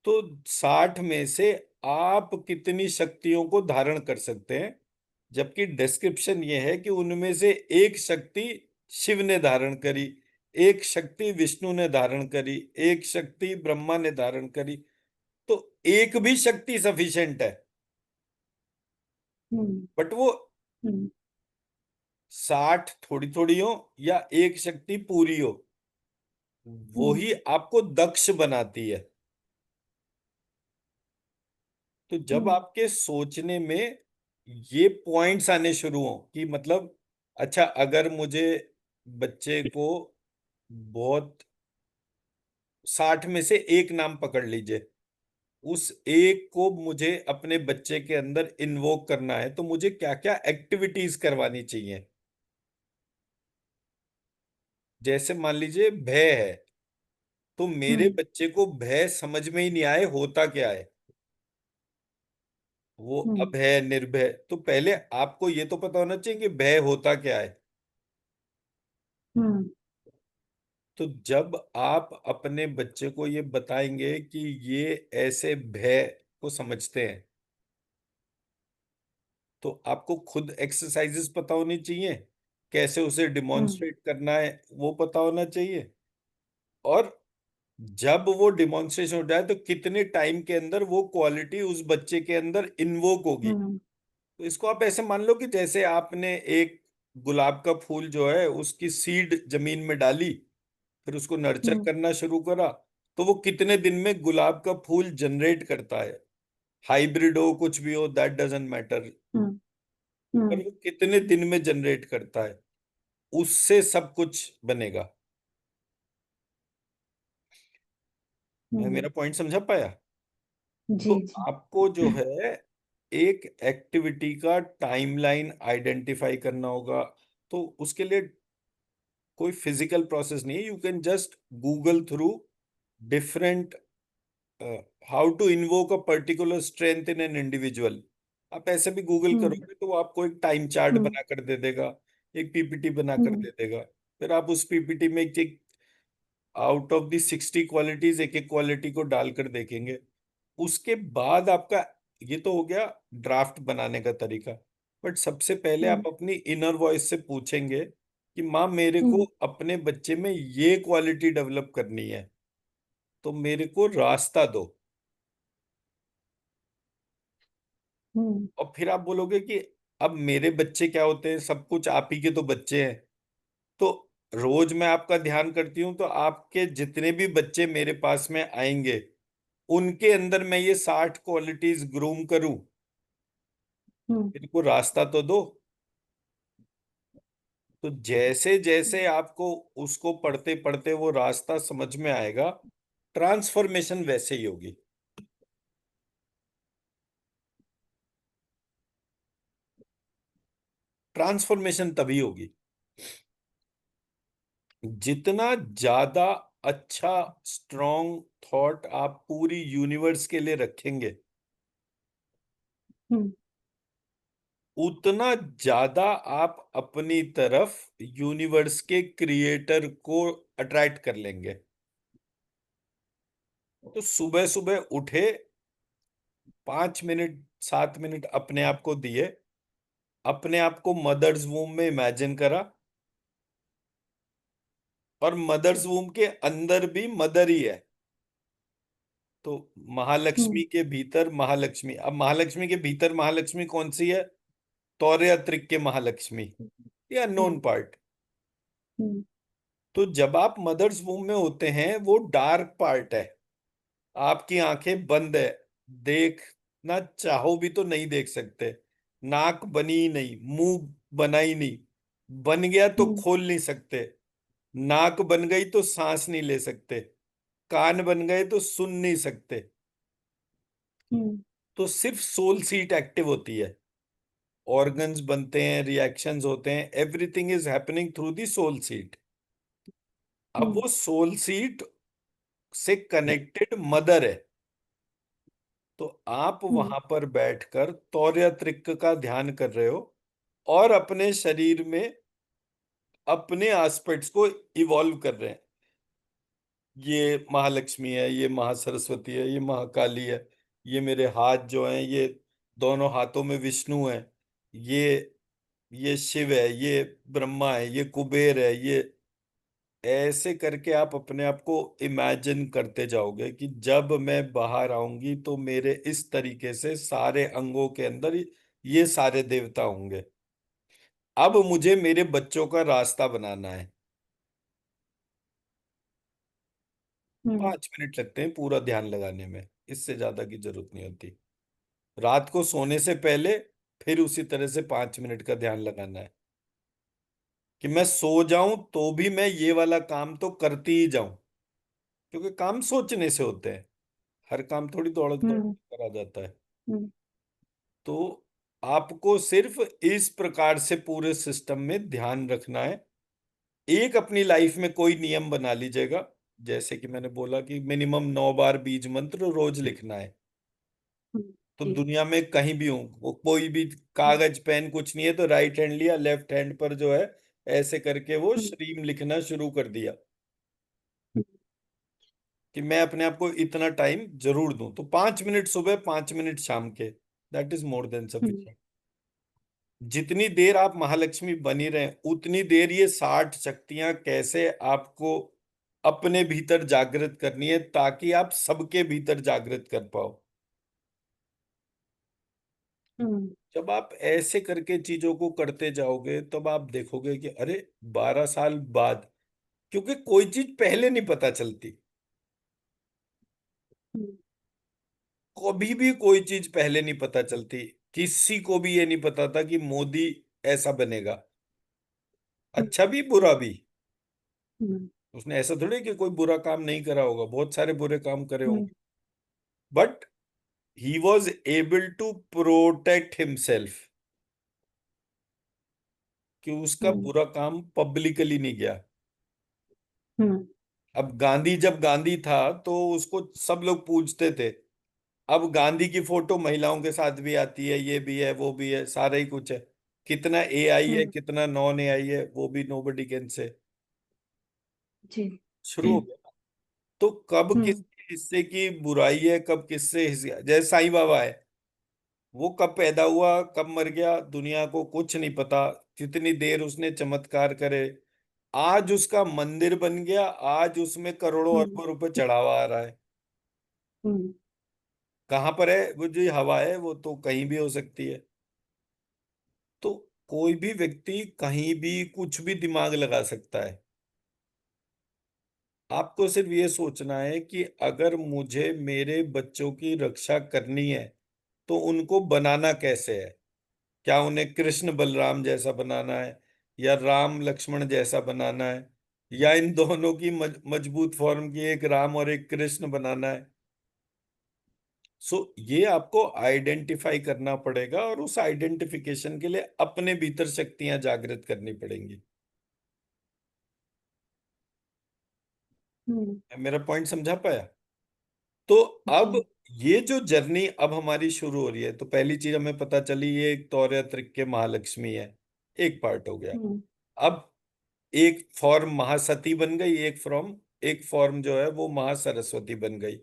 तो 60 में से आप कितनी शक्तियों को धारण कर सकते हैं? जबकि डिस्क्रिप्शन ये है कि उनमें से एक शक्ति शिव ने धारण करी, एक शक्ति विष्णु ने धारण करी, एक शक्ति ब्रह्मा ने धारण करी। तो एक भी शक्ति सफिशिएंट है। हम्म। बट वो हम्म। 60 थोड़ी थोड़ी हो या एक शक्ति पूरी हो, वो हम्म। ही आपको दक्ष बनाती है। तो जब हम्म। आपके सोचने में ये पॉइंट्स आने शुरू हो कि मतलब, अच्छा अगर मुझे बच्चे को बहुत, 60 में से एक नाम पकड़ लीजिए, उस एक को मुझे अपने बच्चे के अंदर इन्वोक करना है, तो मुझे क्या क्या एक्टिविटीज करवानी चाहिए। जैसे मान लीजिए भय है, तो मेरे हम्म। बच्चे को भय समझ में ही नहीं आए होता क्या है, वो हम्म। अभय निर्भय, तो पहले आपको ये तो पता होना चाहिए कि भय होता क्या है। हम्म। तो जब आप अपने बच्चे को ये बताएंगे कि ये ऐसे भय को समझते हैं, तो आपको खुद एक्सरसाइजेस पता होनी चाहिए, कैसे उसे हम्म। डिमॉन्स्ट्रेट करना है वो पता होना चाहिए। और जब वो डिमॉन्स्ट्रेशन हो जाए तो कितने टाइम के अंदर वो क्वालिटी उस बच्चे के अंदर इन्वोक होगी। हम्म। तो इसको आप ऐसे मान लो कि जैसे आपने एक गुलाब का फूल जो है उसकी सीड जमीन में डाली, फिर उसको नर्चर हम्म। करना शुरू करा, तो वो कितने दिन में गुलाब का फूल जनरेट करता है। हाइब्रिड हो कुछ भी हो दैट डजेंट मैटर, हम्म। पर हम्म। वो कितने दिन में जनरेट करता है, उससे सब कुछ बनेगा। मैं हम्म। मेरा पॉइंट समझा पाया? तो जी जी। आपको जो है एक एक्टिविटी का टाइमलाइन आइडेंटिफाई करना होगा। तो उसके लिए कोई फिजिकल प्रोसेस नहीं है, you can just Google through different how to invoke a particular strength in an individual. आप ऐसे भी गूगल हम्म। करोगे तो वो आपको एक टाइम चार्ट हम्म। बना कर दे देगा, एक पीपीटी बना कर हम्म। दे देगा। फिर आप उस पीपीटी में एक आउट ऑफ दी 60 क्वालिटीज एक एक क्वालिटी को डालकर देखेंगे। उसके बाद आपका, ये तो हो गया ड्राफ्ट बनाने का तरीका। बट सबसे पहले आप हम्म। अपनी इनर वॉइस से पूछेंगे कि माँ मेरे को हम्म। अपने बच्चे में ये क्वालिटी डेवलप करनी है, तो मेरे को रास्ता दो। हम्म। और फिर आप बोलोगे कि अब मेरे बच्चे क्या होते हैं, सब कुछ आप ही के तो बच्चे हैं। तो रोज मैं आपका ध्यान करती हूँ, तो आपके जितने भी बच्चे मेरे पास में आएंगे उनके अंदर मैं ये 60 क्वालिटीज ग्रूम करूं। हम्म। इनको रास्ता तो दो। तो जैसे जैसे आपको उसको पढ़ते पढ़ते वो रास्ता समझ में आएगा, ट्रांसफॉर्मेशन वैसे ही होगी। ट्रांसफॉर्मेशन तभी होगी जितना ज्यादा अच्छा स्ट्रॉन्ग थॉट आप पूरी यूनिवर्स के लिए रखेंगे, हम्म उतना ज्यादा आप अपनी तरफ यूनिवर्स के क्रिएटर को अट्रैक्ट कर लेंगे। तो सुबह सुबह उठे, 5 मिनट 7 मिनट अपने आप को दिए, अपने आप को मदर्स वूम में इमेजिन करा, और मदर्स वूम के अंदर भी मदर ही है। तो महालक्ष्मी हम्म के भीतर महालक्ष्मी, अब महालक्ष्मी के भीतर महालक्ष्मी कौन सी है? तौर्य त्रिक के महालक्ष्मी, ये हम्म अननोन पार्ट। हम्म तो जब आप मदर्स वूम में होते हैं, वो डार्क पार्ट है, आपकी आंखें बंद है, देखना चाहो भी तो नहीं देख सकते, नाक बनी ही नहीं, मुंह बना ही नहीं, बन गया तो हम्म खोल नहीं सकते, नाक बन गई तो सांस नहीं ले सकते, कान बन गए तो सुन नहीं सकते। हम्म तो सिर्फ सोल सीट एक्टिव होती है, ऑर्गन्स बनते हैं, रिएक्शंस होते हैं, everything is happening through the soul seat. अब हम्म वो सोल सीट से कनेक्टेड मदर है। तो आप हम्म वहां पर बैठकर तौर्य त्रिक का ध्यान कर रहे हो, और अपने शरीर में अपने एस्पेक्ट्स को इवॉल्व कर रहे हैं। ये महालक्ष्मी है, ये महासरस्वती है, ये महाकाली है, ये मेरे हाथ जो हैं, ये दोनों हाथों में विष्णु है, ये ये शिव है, ये ब्रह्मा है, ये कुबेर है, ये ऐसे करके आप अपने आप को इमेजिन करते जाओगे कि जब मैं बाहर आऊंगी तो मेरे इस तरीके से सारे अंगों के अंदर ये सारे देवता होंगे। अब मुझे मेरे बच्चों का रास्ता बनाना है। हम्म 5 मिनट लगते हैं पूरा ध्यान लगाने में, इससे ज्यादा की जरूरत नहीं होती। रात को सोने से पहले फिर उसी तरह से 5 मिनट का ध्यान लगाना है, कि मैं सो जाऊं तो भी मैं ये वाला काम तो करती ही जाऊं, क्योंकि काम सोचने से होते हैं, हर काम थोड़ी दौड़ दौड़ हम्म करा जाता है। हम्म तो आपको सिर्फ इस प्रकार से पूरे सिस्टम में ध्यान रखना है। एक अपनी लाइफ में कोई नियम बना लीजिएगा, जैसे कि मैंने बोला कि मिनिमम 9 बार बीज मंत्र रोज लिखना है। तो जी दुनिया में कहीं भी हो, वो कोई भी हम्म कागज पेन कुछ नहीं है, तो राइट हैंड लिया, लेफ्ट हैंड पर जो है ऐसे करके वो हम्म श्रीम लिखना शुरू कर दिया, हम्म कि मैं अपने आप को इतना टाइम जरूर दूं। तो 5 मिनट सुबह, 5 मिनट शाम के, that is more than hmm sufficient. जितनी देर आप महालक्ष्मी बनी रहे उतनी देर ये 60 शक्तियां कैसे आपको अपने भीतर जागृत करनी है, ताकि आप सबके भीतर जागृत कर पाओ। हम्म जब आप ऐसे करके चीजों को करते जाओगे, तब आप देखोगे कि अरे 12 साल बाद, क्योंकि कोई चीज पहले नहीं पता चलती, हम्म कभी भी कोई चीज पहले नहीं पता चलती। किसी को भी ये नहीं पता था कि मोदी ऐसा बनेगा, अच्छा भी बुरा भी। हम्म उसने ऐसा थोड़ी कि कोई बुरा काम नहीं करा होगा, बहुत सारे बुरे काम करे हम्म होंगे, but he was able to protect himself, कि उसका हम्म बुरा काम पब्लिकली नहीं गया। हम्म अब गांधी, जब गांधी था तो उसको सब लोग पूछते थे, अब गांधी की फोटो महिलाओं के साथ भी आती है, ये भी है, वो भी है, सारा ही कुछ है। कितना एआई है, हम्म, कितना नॉन एआई है, वो भी नोबडी कैन से। जी शुरू हो गया। तो कब किस हम्म हिस्से की बुराई है, कब किससे हिस्से, जैसे साईं बाबा है, वो कब पैदा हुआ कब मर गया दुनिया को कुछ नहीं पता, कितनी देर उसने चमत्कार करे, आज उसका मंदिर बन गया, आज उसमें करोड़ों हम्म अरबों रुपए चढ़ावा आ रहा है। हम्म कहाँ पर है वो जो हवा है, वो तो कहीं भी हो सकती है। तो कोई भी व्यक्ति कहीं भी कुछ भी दिमाग लगा सकता है। आपको सिर्फ ये सोचना है कि अगर मुझे मेरे बच्चों की रक्षा करनी है तो उनको बनाना कैसे है। क्या उन्हें कृष्ण बलराम जैसा बनाना है, या राम लक्ष्मण जैसा बनाना है, या इन दोनों की मजबूत फॉर्म की एक राम और एक कृष्ण बनाना है। सो ये आपको आइडेंटिफाई करना पड़ेगा, और उस आइडेंटिफिकेशन के लिए अपने भीतर शक्तियां जागृत करनी पड़ेंगी। हम्म। मेरा पॉइंट समझा पाया? तो अब जी। ये जो जर्नी अब हमारी शुरू हो रही है, तो पहली चीज हमें पता चली ये एक तौर तरीके महालक्ष्मी है, एक पार्ट हो गया। हम्म। अब एक फॉर्म महासती बन गई, एक फॉर्म जो है वो महासरस्वती बन गई।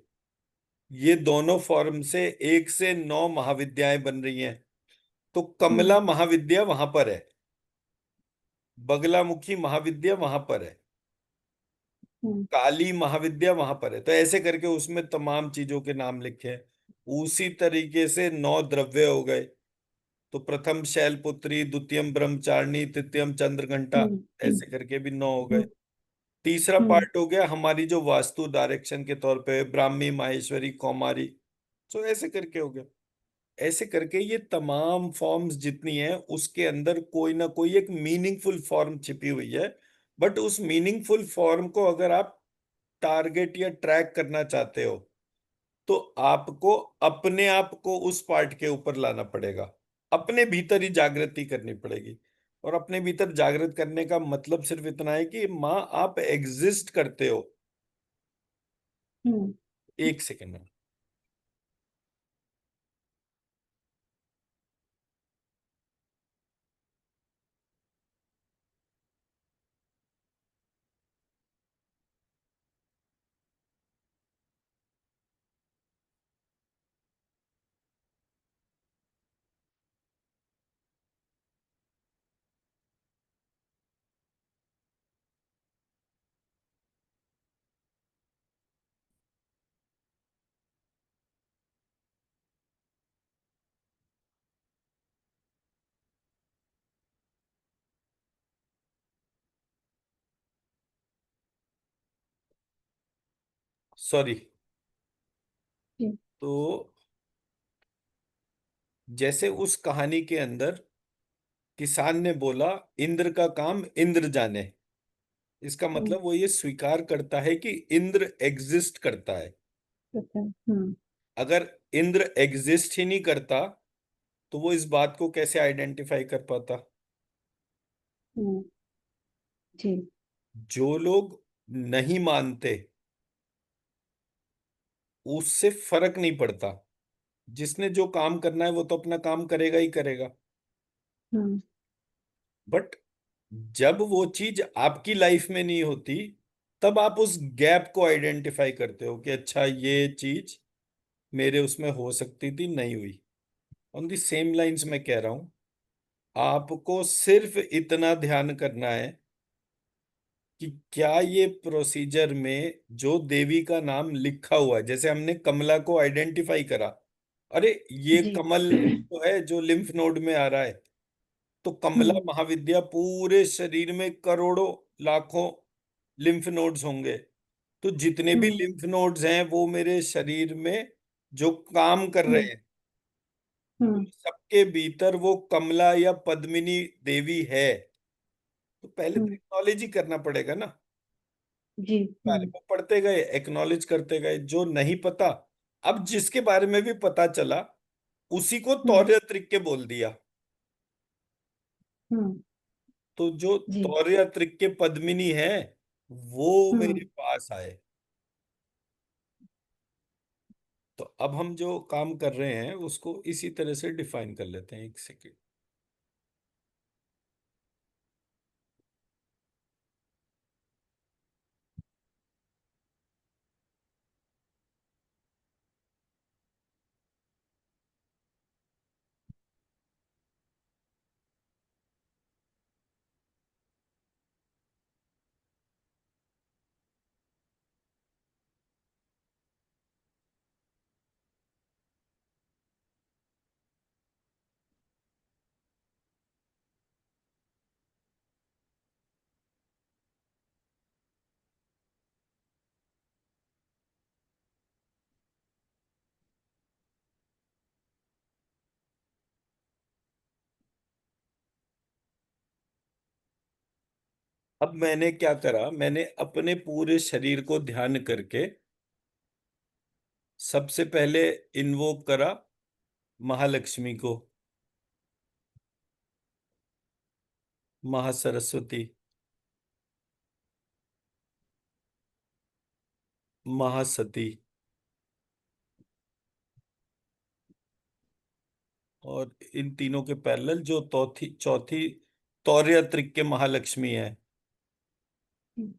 ये दोनों फॉर्म से 1 से 9 महाविद्याएं बन रही हैं। तो हम्म। कमला महाविद्या वहां पर है, बगलामुखी महाविद्या वहां पर है, हम्म। काली महाविद्या वहां पर है। तो ऐसे करके उसमें तमाम चीजों के नाम लिखे हैं। उसी तरीके से 9 द्रव्य हो गए। तो प्रथम शैलपुत्री, द्वितीयम ब्रह्मचारिणी, तृतीयम चंद्रघंटा, हम्म। ऐसे करके भी 9 हो गए। हम्म। तीसरा हम्म। पार्ट हो गया हमारी जो वास्तु डायरेक्शन के तौर पे ब्राह्मी, माहेश्वरी, कौमारी। तो ऐसे करके हो गया। ऐसे करके ये तमाम फॉर्म्स जितनी हैं उसके अंदर कोई ना कोई एक मीनिंगफुल फॉर्म छिपी हुई है। बट उस मीनिंगफुल फॉर्म को अगर आप टारगेट या ट्रैक करना चाहते हो, तो आपको अपने आप को उस पार्ट के ऊपर लाना पड़ेगा। अपने भीतर ही जागृति करनी पड़ेगी। और अपने भीतर जागृत करने का मतलब सिर्फ इतना है कि माँ आप एग्जिस्ट करते हो। हम्म। एक सेकेंड में। सॉरी। जी। तो जैसे उस कहानी के अंदर किसान ने बोला इंद्र का काम इंद्र जाने, इसका हम्म। मतलब वो ये स्वीकार करता है कि इंद्र एग्जिस्ट करता है। पता है। हम्म। अगर इंद्र एग्जिस्ट ही नहीं करता तो वो इस बात को कैसे आइडेंटिफाई कर पाता? हम्म। जी। जो लोग नहीं मानते उससे फर्क नहीं पड़ता। जिसने जो काम करना है वो तो अपना काम करेगा ही करेगा। हम्म। बट जब वो चीज आपकी लाइफ में नहीं होती, तब आप उस गैप को आइडेंटिफाई करते हो कि अच्छा ये चीज मेरे उसमें हो सकती थी, नहीं हुई। ऑन द सेम लाइंस मैं कह रहा हूं, आपको सिर्फ इतना ध्यान करना है कि क्या ये प्रोसीजर में जो देवी का नाम लिखा हुआ है, जैसे हमने कमला को आइडेंटिफाई करा, अरे ये जी। कमल तो है जो लिम्फ नोड में आ रहा है। तो कमला हम्म। महाविद्या पूरे शरीर में करोड़ों लाखों लिम्फ नोड्स होंगे। तो जितने भी हम्म। लिम्फ नोड्स हैं वो मेरे शरीर में जो काम कर रहे हम्म। हैं, उन हम्म। सबके भीतर वो कमला या पद्मिनी देवी है। तो पहले तो हम्म। एक्नॉलेज ही करना पड़ेगा ना। जी। बारे हम्म। में पढ़ते गए, एक्नॉलेज करते गए, जो नहीं पता, अब जिसके बारे में भी पता चला उसी को हम्म। तौर्य त्रिक बोल दिया। हम्म। तो जो जी। तौर्य त्रिक पद्मिनी है वो हम्म। मेरे पास आए। तो अब हम जो काम कर रहे हैं उसको इसी तरह से डिफाइन कर लेते हैं, एक सेकेंड। अब मैंने क्या करा, मैंने अपने पूरे शरीर को ध्यान करके सबसे पहले इन्वोक करा महालक्ष्मी को, महासरस्वती। महासती। और इन तीनों के पैरेलल जो चौथी चौथी तौर्य त्रिक के महालक्ष्मी है। हम्म,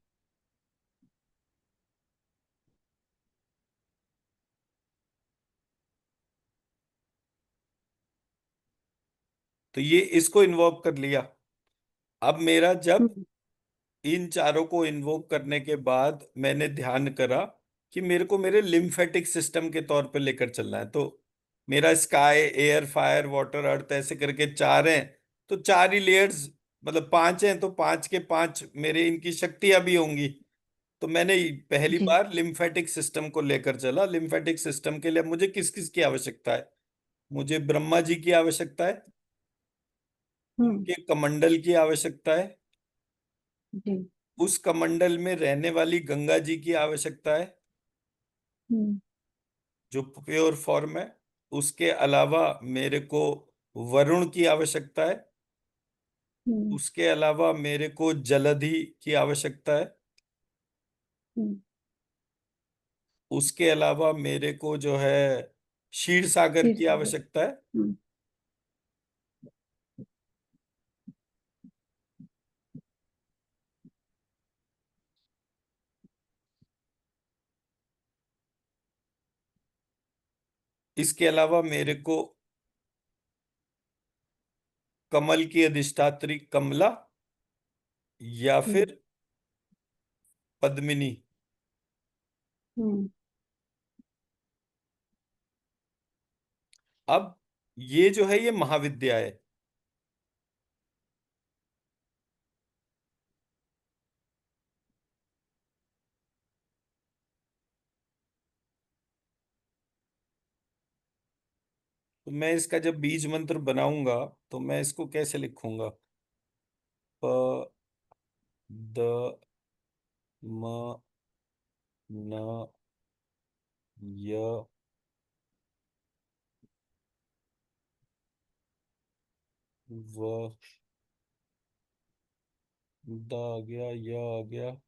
तो ये इसको इन्वॉल्व कर लिया। अब मेरा जब हम्म, इन चारों को इन्वोक करने के बाद मैंने ध्यान करा कि मेरे को मेरे लिम्फेटिक सिस्टम के तौर पे लेकर चलना है। तो मेरा स्काई, एयर, फायर, वाटर, अर्थ ऐसे करके चार हैं। तो चार ही लेयर्स, मतलब पांच हैं, तो पांच के पांच मेरे इनकी शक्तियां भी होंगी। तो मैंने पहली जी। बार लिम्फेटिक सिस्टम को लेकर चला। लिम्फेटिक सिस्टम के लिए मुझे किस किस की आवश्यकता है? मुझे ब्रह्मा जी की आवश्यकता है, हम्म, उनके कमंडल की आवश्यकता है, जी। उस कमंडल में रहने वाली गंगा जी की आवश्यकता है हम्म, जो प्योर फॉर्म है। उसके अलावा मेरे को वरुण की आवश्यकता है। हम्म, उसके अलावा मेरे को जलधि की आवश्यकता है। हम्म, उसके अलावा मेरे को जो है क्षीर सागर फिर की से अगर। आवश्यकता है। हम्म, इसके अलावा मेरे को कमल की अधिष्ठात्री कमला, या हम्म, फिर पद्मिनी। हम्म, अब ये जो है ये महाविद्या है। तो मैं इसका जब बीज मंत्र बनाऊंगा तो मैं इसको कैसे लिखूंगा? प, द, म, न, य, व, द आ गया, य आ गया।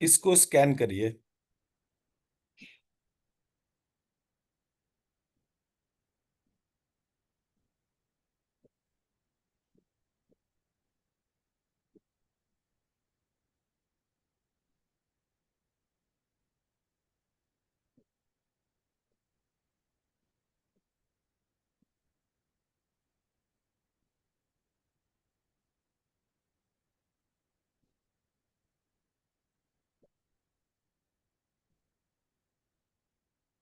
इसको स्कैन करिए।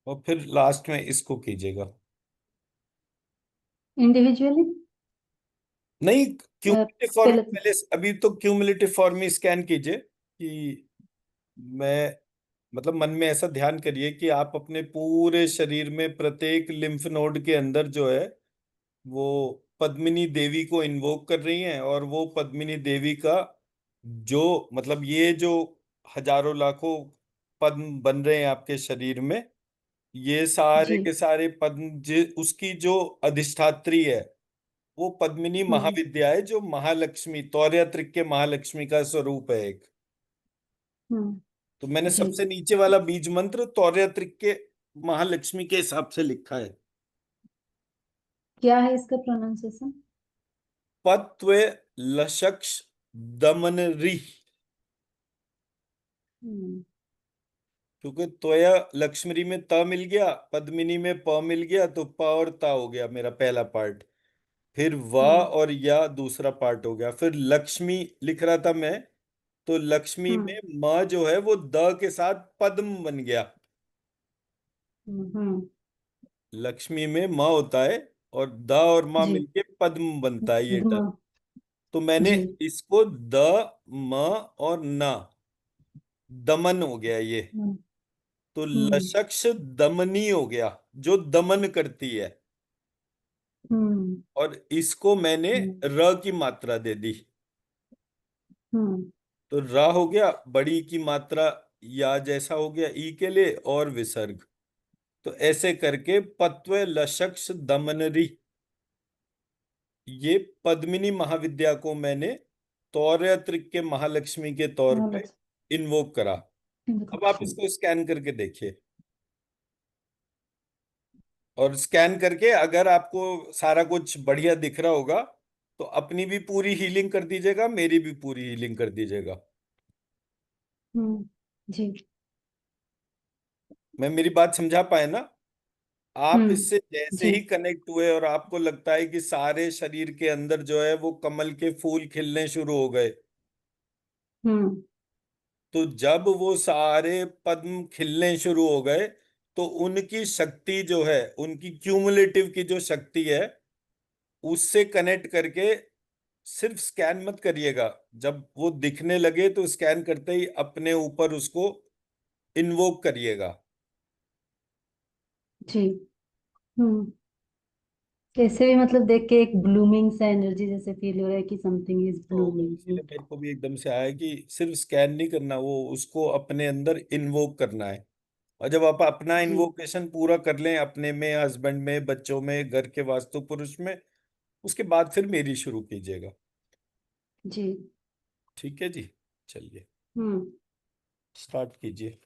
और फिर लास्ट में इसको कीजिएगा। इंडिविजुअली। नहीं, क्यूमुलेटिव फॉर्म पहले। पहले, अभी तो क्यूमुलेटिव फॉर्म ही स्कैन कीजिए कि मैं, मतलब मन में ऐसा ध्यान करिए कि आप अपने पूरे शरीर में प्रत्येक लिम्फ नोड के अंदर जो है वो पद्मिनी देवी को इन्वोक कर रही हैं। और वो पद्मिनी देवी का जो, मतलब ये जो हजारों लाखों पद्म बन रहे हैं आपके शरीर में, ये सारे जी। के सारे पद्म उसकी जो अधिष्ठात्री है वो पद्मिनी हम्म। महाविद्या है, जो महालक्ष्मी तौर्य के महालक्ष्मी का स्वरूप है एक। हम्म। तो मैंने जी। सबसे नीचे वाला बीज मंत्र तौर्य के महालक्ष्मी के हिसाब से लिखा है। क्या है इसका प्रोनाउंसिएशन? पत्व लशक्ष दमनरी। हम्म। क्योंकि त्वया लक्ष्मी में त मिल गया, पद्मिनी में प मिल गया, तो प और ता हो गया मेरा पहला पार्ट। फिर व हम्म। और या दूसरा पार्ट हो गया। फिर लक्ष्मी लिख रहा था मैं, तो लक्ष्मी हम्म। में म जो है वो द के साथ पद्म बन गया। हम्म। लक्ष्मी में म होता है और द और म जी। मिलके पद्म बनता है ये टर्म। धुआं। तो मैंने जी। इसको द, म और न, दमन हो गया ये। हम्म। तो हम्म। लशक्ष दमनी हो गया, जो दमन करती है। हम्म। और इसको मैंने हम्म। र की मात्रा दे दी। हम्म। तो र हो गया, बड़ी की मात्रा या जैसा हो गया ई के लिए, और विसर्ग। तो ऐसे करके पत्व लशक्ष दमनरी, ये पद्मिनी महाविद्या को मैंने तौर्य के महालक्ष्मी के तौर हाँ, पे इन्वोक करा। अब आप लक्ष्मी। इसको स्कैन करके देखिए। और स्कैन करके अगर आपको सारा कुछ बढ़िया दिख रहा होगा, तो अपनी भी पूरी हीलिंग कर दीजिएगा, मेरी भी पूरी हीलिंग कर दीजिएगा। हम्म। जी। मैं मेरी बात समझा पाए ना? आप हम्म। इससे जैसे जी। ही कनेक्ट हुए और आपको लगता है कि सारे शरीर के अंदर जो है वो कमल के फूल खिलने शुरू हो गए, हम्म। तो जब वो सारे पद्म खिलने शुरू हो गए, तो उनकी शक्ति जो है, उनकी क्यूमुलेटिव की जो शक्ति है, उससे कनेक्ट करके सिर्फ स्कैन मत करिएगा। जब वो दिखने लगे तो स्कैन करते ही अपने ऊपर उसको इन्वोक करिएगा। जी। हम्म। कैसे भी मतलब देख के एक ब्लूमिंग सा एनर्जी जैसे फील हो रहा है कि समथिंग इज तो ब्लूमिंग। इसीलिए मेरे को भी एकदम से आया कि सिर्फ स्कैन नहीं करना, वो उसको अपने अंदर इन्वोक करना है। और जब आप अपना जी। इन्वोकेशन पूरा कर लें, अपने में, हस्बैंड में, बच्चों में, घर के वास्तु पुरुष में, उसके बाद फिर मेरी शुरू कीजिएगा। जी। ठीक है जी, चलिए हम्म। स्टार्ट कीजिए।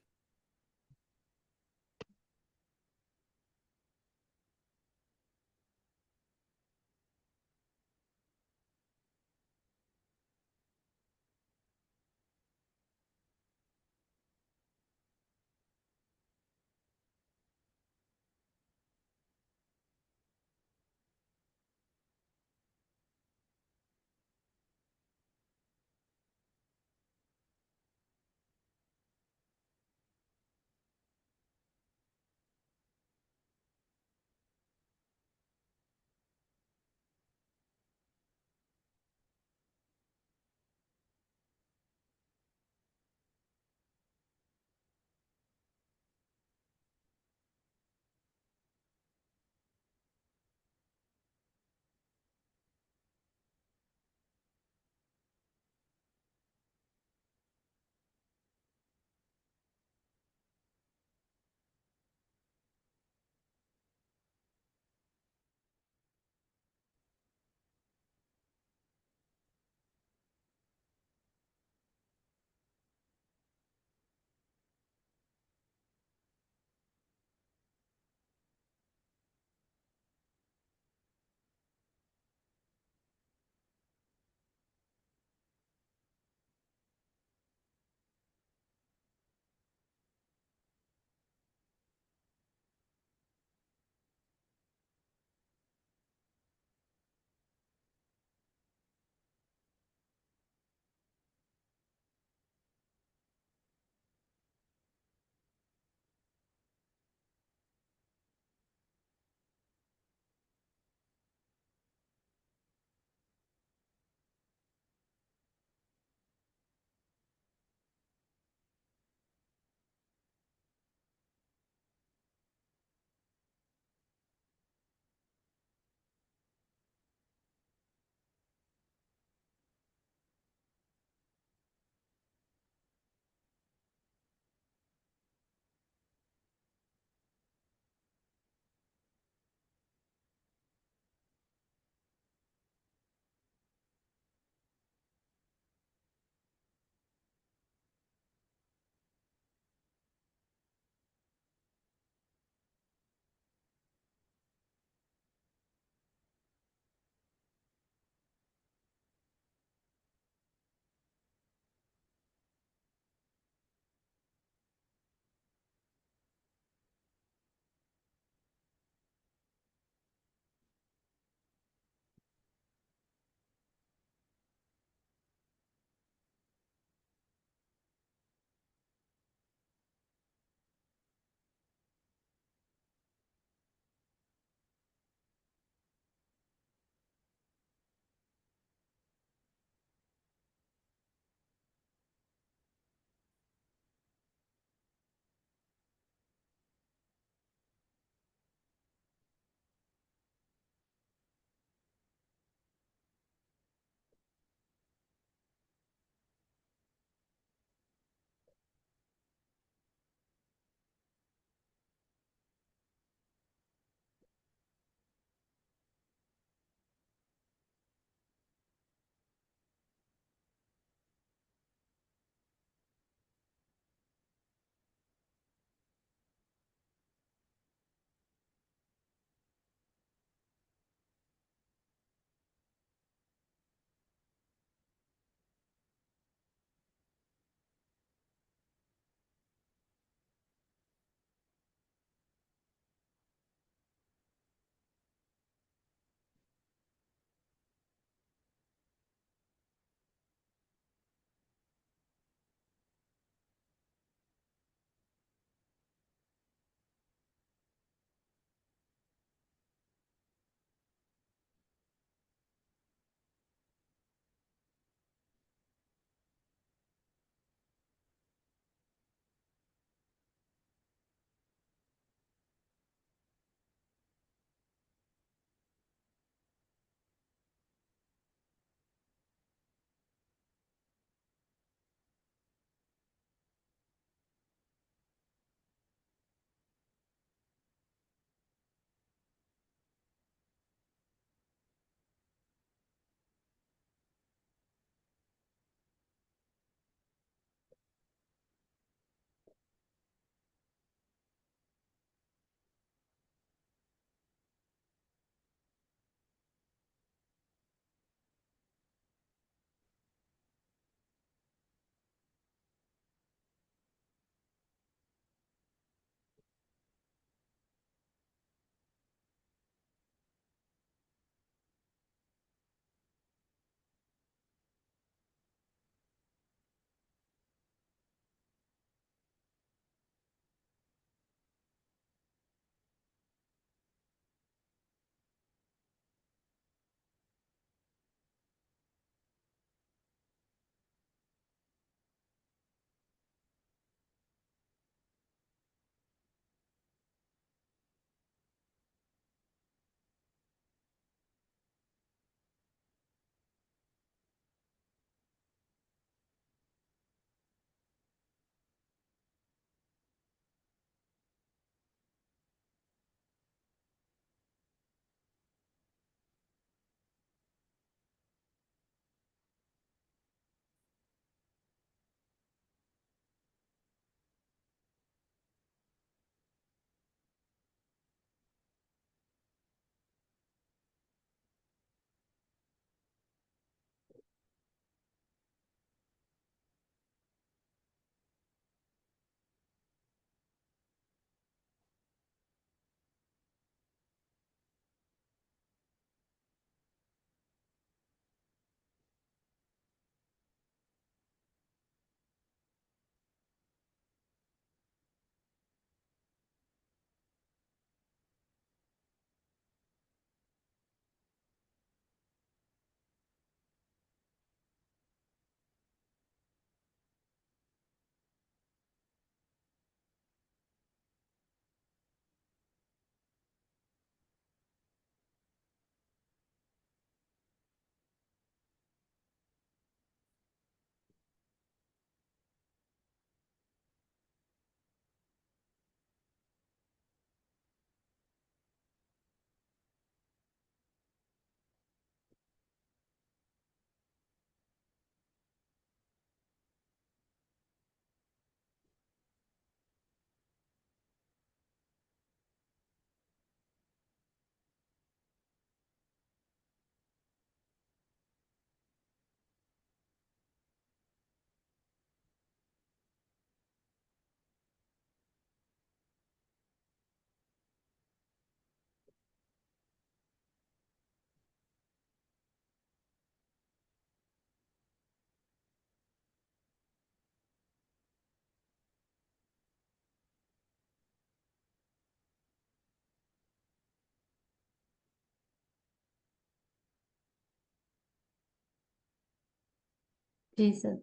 जी सर।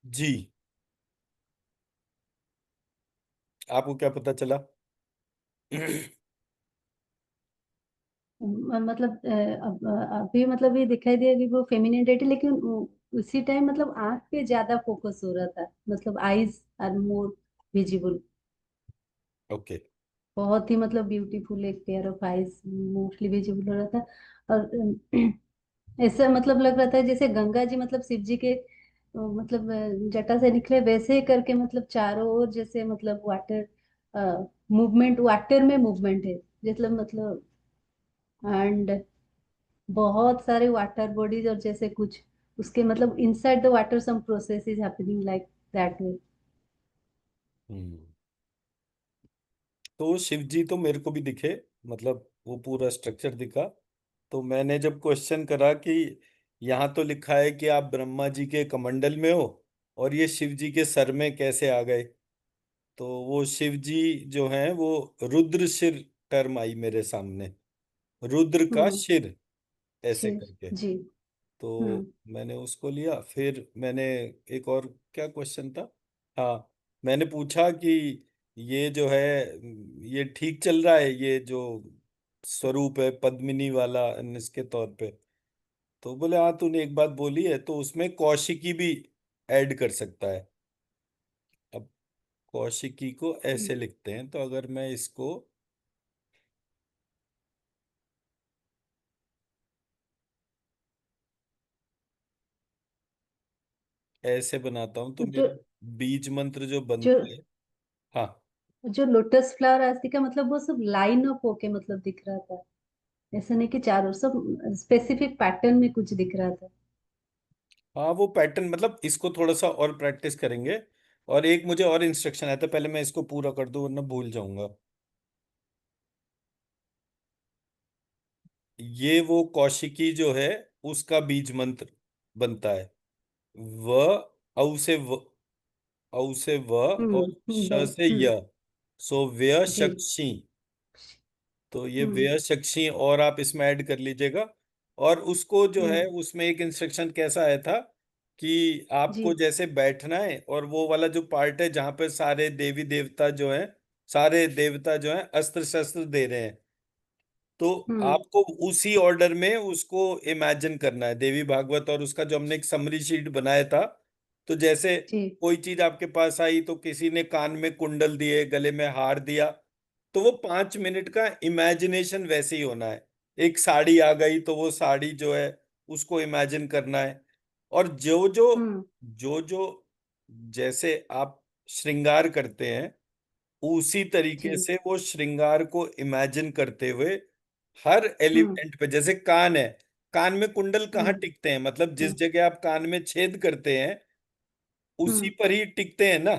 जी। आपको क्या पता चला? मतलब अब अभी मतलब ये दिखाई दिया कि वो फेमिनिन डेटी, लेकिन उसी टाइम मतलब आंख पे ज्यादा फोकस हो रहा था, मतलब eyes are more visible. Okay. बहुत ही मतलब ब्यूटीफुल एक pair of eyes mostly visible हो रहा था। और ऐसा मतलब लग रहा था जैसे गंगा जी मतलब शिव जी के मतलब जटा से निकले वैसे ही करके, मतलब चारों ओर जैसे मतलब वाटर मूवमेंट, वाटर में मूवमेंट है जैसे मतलब। एंड बहुत सारे वाटर बॉडीज और जैसे कुछ उसके मतलब inside the water some process is happening like that way. हम्म। तो शिव जी तो मेरे को भी दिखे, मतलब वो पूरा स्ट्रक्चर दिखा। तो मैंने जब क्वेश्चन करा कि यहाँ तो लिखा है कि आप ब्रह्मा जी के कमंडल में हो, और ये शिव जी के सर में कैसे आ गए? तो वो शिव जी जो हैं वो रुद्र शिर टर्म आई मेरे सामने, रुद्र का हम्म। शिर, ऐसे शिव करके। जी। हम्म। तो मैंने उसको लिया। फिर मैंने एक और क्या क्वेश्चन था, हाँ, मैंने पूछा कि ये जो है, ये ठीक चल रहा है ये जो स्वरूप है पद्मिनी वाला इसके तौर पे? तो बोले हाँ, तूने एक बात बोली है, तो उसमें कौशिकी भी ऐड कर सकता है। अब कौशिकी को ऐसे लिखते हैं, तो अगर मैं इसको ऐसे बनाता हूं तो जो मेरा बीज मंत्र जो जो बनता है। हाँ। जो लोटस फ्लावर आस्ती का मतलब वो सब लाइन अप होके मतलब दिख रहा था, ऐसा नहीं कि चारों सब स्पेसिफिक पैटर्न में कुछ दिख रहा था। हाँ, वो पैटर्न मतलब इसको थोड़ा सा और प्रैक्टिस करेंगे। और एक मुझे और इंस्ट्रक्शन आया था, पहले मैं इसको पूरा कर दूं वरना भूल जाऊंगा। ये वो कौशिकी जो है उसका बीज मंत्र बनता है। व, औ से व, औ से व, और श से य, सो व्यय जी। शक्शी। तो ये हम्म। व्यय शक्शी और आप इसमें ऐड कर लीजिएगा। और उसको जो है हम्म। उसमें एक इंस्ट्रक्शन कैसा आया था कि जी। आपको जैसे बैठना है, और वो वाला जो पार्ट है जहाँ पे सारे देवी देवता जो हैं, सारे देवता जो हैं अस्त्र शस्त्र दे रहे हैं, तो हम्म। आपको उसी ऑर्डर में उसको इमेजिन करना है, देवी भागवत। और उसका जो हमने एक समरी शीट बनाया था, तो जैसे जी। कोई चीज आपके पास आई तो किसी ने कान में कुंडल दिए, गले में हार दिया, तो वो 5 मिनट का इमेजिनेशन वैसे ही होना है। एक साड़ी आ गई तो वो साड़ी जो है उसको इमेजिन करना है। और जो जो हम्म। जो जो जैसे आप श्रृंगार करते हैं, उसी तरीके जी। से वो श्रृंगार को इमेजिन करते हुए हर हम्म। एलिमेंट पे, जैसे कान है, कान में कुंडल कहाँ हम्म। टिकते हैं, मतलब जिस हम्म। जगह आप कान में छेद करते हैं उसी हम्म। पर ही टिकते हैं ना।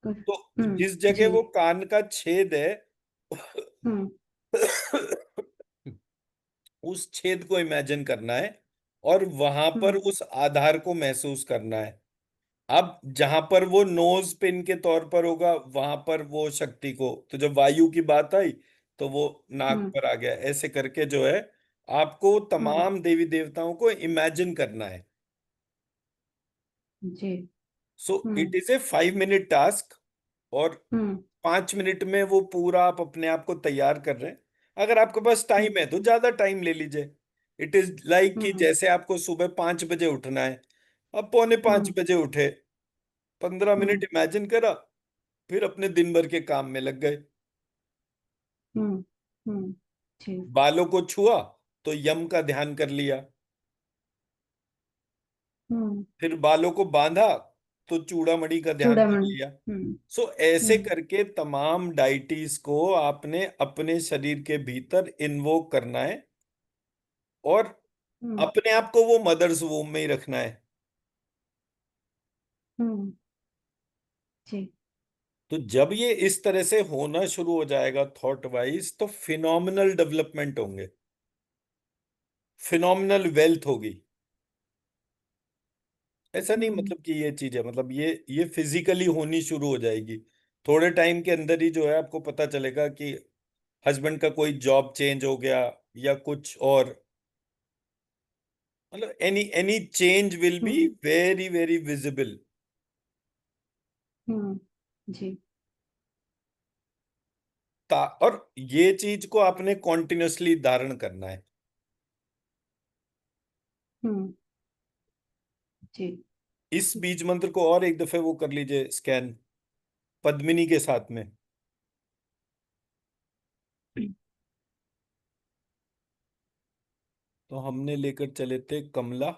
तो जिस जगह जी। वो कान का छेद है हम्म। उस छेद को इमेजिन करना है, और वहां पर हम्म। उस आधार को महसूस करना है। अब जहां पर वो नोज पिन के तौर पर होगा वहां पर वो शक्ति को, तो जब वायु की बात आई तो वो नाक हम्म। पर आ गया, ऐसे करके जो है आपको हम्म। तमाम देवी देवताओं को इमेजिन करना है। जी। So it hmm. Is a 5 minute task. और हम्म। 5 मिनट में वो पूरा आप अपने आप को तैयार कर रहे हैं। अगर आपके पास टाइम हम्म। है तो ज्यादा टाइम ले लीजिए। इट इज लाइक कि हम्म। जैसे आपको सुबह 5 बजे उठना है, अब पौने पांच हम्म। बजे उठे, 15 मिनट हम्म। इमेजिन करा, फिर अपने दिन भर के काम में लग गए। हम्म। हम्म। जी। बालों को छुआ तो यम का ध्यान कर लिया, हम्म। फिर बालों को बांधा तो चूड़ामणि का ध्यान कर चूड़ामणि। लिया। हम्म। सो ऐसे हम्म। करके तमाम डाइटीज को आपने अपने शरीर के भीतर इन्वोक करना है, और हम्म। अपने आप को वो मदर्स वूम में ही रखना है। हम्म। जी। तो जब ये इस तरह से होना शुरू हो जाएगा थॉट वाइज, तो फिनोमिनल डेवलपमेंट होंगे, फिनोमिनल वेल्थ होगी। ऐसा नहीं हम्म। मतलब कि ये चीज है, मतलब ये फिजिकली होनी शुरू हो जाएगी। थोड़े टाइम के अंदर ही जो है आपको पता चलेगा कि हस्बैंड का कोई जॉब चेंज हो गया या कुछ और। मतलब any change will be hmm. Very very visible. हम्म। जी। और ये चीज को आपने कॉन्टिन्यूसली धारण करना है। हम्म। जी। इस बीज मंत्र को और एक दफे वो कर लीजिए स्कैन, पद्मिनी के साथ में। तो हमने लेकर चले थे कमला,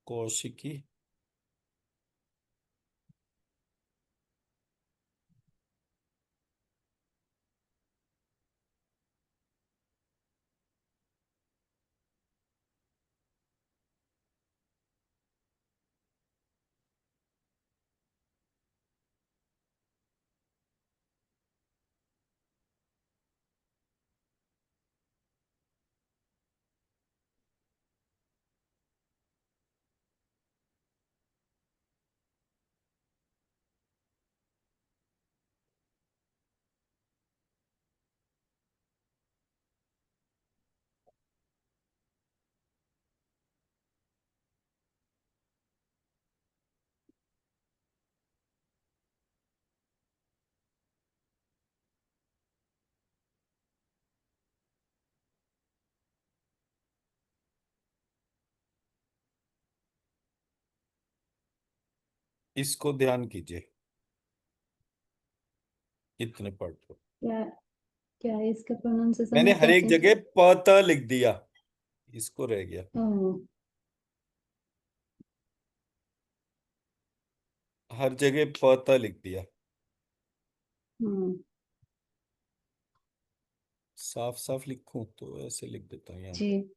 कौशिकी, इसको ध्यान कीजिए, इतने पढ़ लो। क्या क्या है इसका प्रोनाउंसिएशन मैंने में हर क्या एक चेंज जगह कर? प त लिख दिया, इसको रह गया। ओह। हर जगह प त लिख दिया। हम्म। साफ साफ लिखूं तो ऐसे लिख देता हूँ यहाँ पे। जी।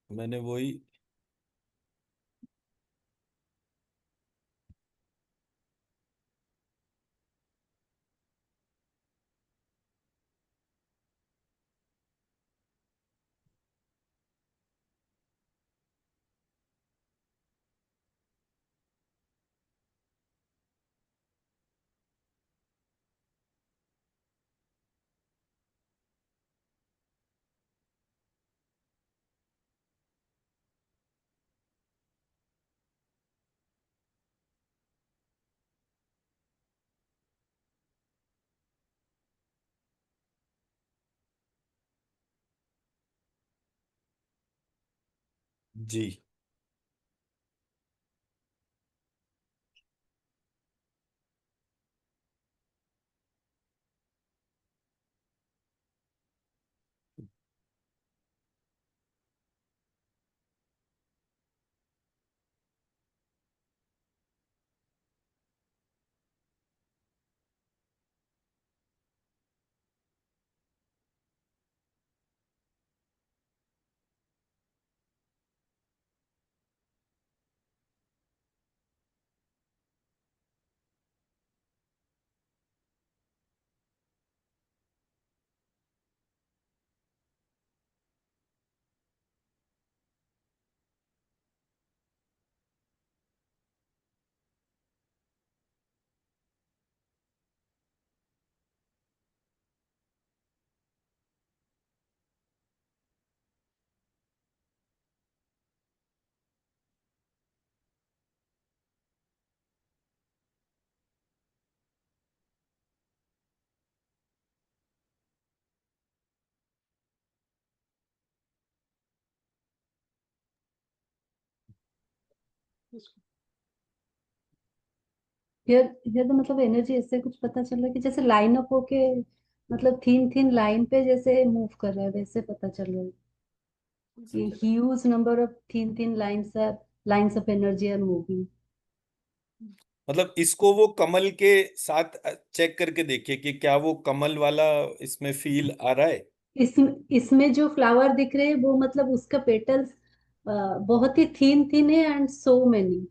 मैंने वही। जी। हियर तो मतलब एनर्जी ऐसे कुछ पता चल रहा है कि जैसे लाइन अप होके, मतलब थिन थिन लाइन पे जैसे मूव कर रहा है, वैसे पता चल रहा है कि huge number of thin thin lines of energy are moving. मतलब इसको वो कमल के साथ चेक करके देखिए कि क्या वो कमल वाला इसमें फील आ रहा है। इसमें जो फ्लावर दिख रहे हैं वो मतलब उसका पेटल्स बहुत ही थिन थिन है एंड सो मेनी।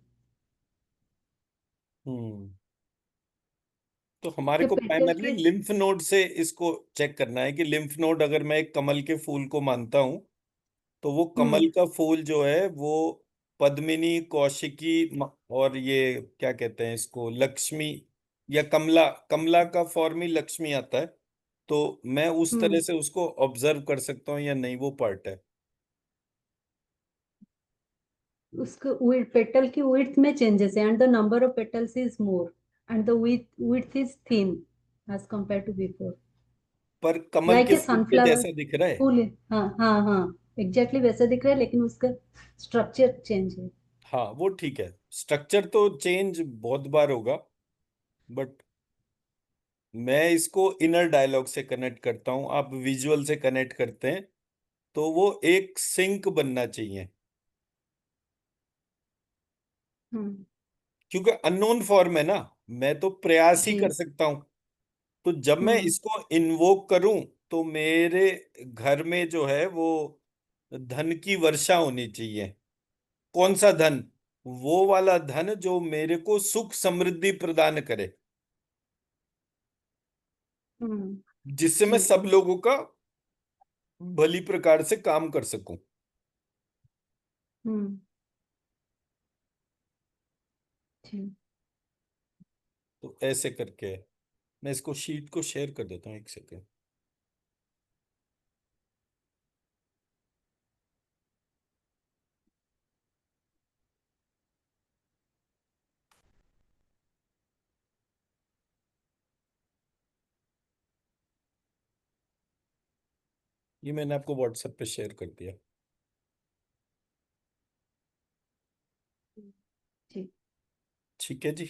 हम्म। तो हमारे उसके को पेटल प्राइमरली के। लिम्फ नोड से इसको चेक करना है कि लिम्फ नोड, अगर मैं एक कमल के फूल को मानता हूं तो वो कमल हम्म। का फूल जो है वो पद्मिनी, कौशिकी, और ये क्या कहते हैं इसको, लक्ष्मी, या कमला। कमला का फॉर्म ही लक्ष्मी आता है। तो मैं उस तरह हम्म से उसको ऑब्जर्व कर सकता हूँ या नहीं, वो पार्ट है। उसको पेटल की विड्थ में चेंजेस है, and the number of petals is more, and the width is thin as compare to before, पर कमल लाइक के ए फूल के सनफ्लावर जैसा दिख रहा है। फूल। हाँ हाँ हाँ, एग्जैक्टली वैसा दिख रहा है, लेकिन उसका स्ट्रक्चर चेंज है। हाँ वो ठीक है, स्ट्रक्चर तो चेंज बहुत बार होगा, बट मैं इसको इनर डायलॉग से कनेक्ट करता हूँ, आप विजुअल से कनेक्ट करते हैं, तो वो एक सिंक बनना चाहिए। हम्म। क्योंकि अननोन फॉर्म है ना, मैं तो प्रयास ही कर जी। सकता हूँ। तो जब मैं हम्म इसको इन्वोक करूं, तो मेरे घर में जो है वो धन की वर्षा होनी चाहिए। कौन सा धन? वो वाला धन जो मेरे को सुख समृद्धि प्रदान करे, हम्म। जिससे मैं जी। सब लोगों का भली प्रकार से काम कर सकूं। हम्म। जी। तो ऐसे करके है। मैं इसको शीट को शेयर कर देता हूँ, एक सेकेंड। ये मैंने आपको व्हाट्सएप पे शेयर कर दिया। जी। ठीक है जी।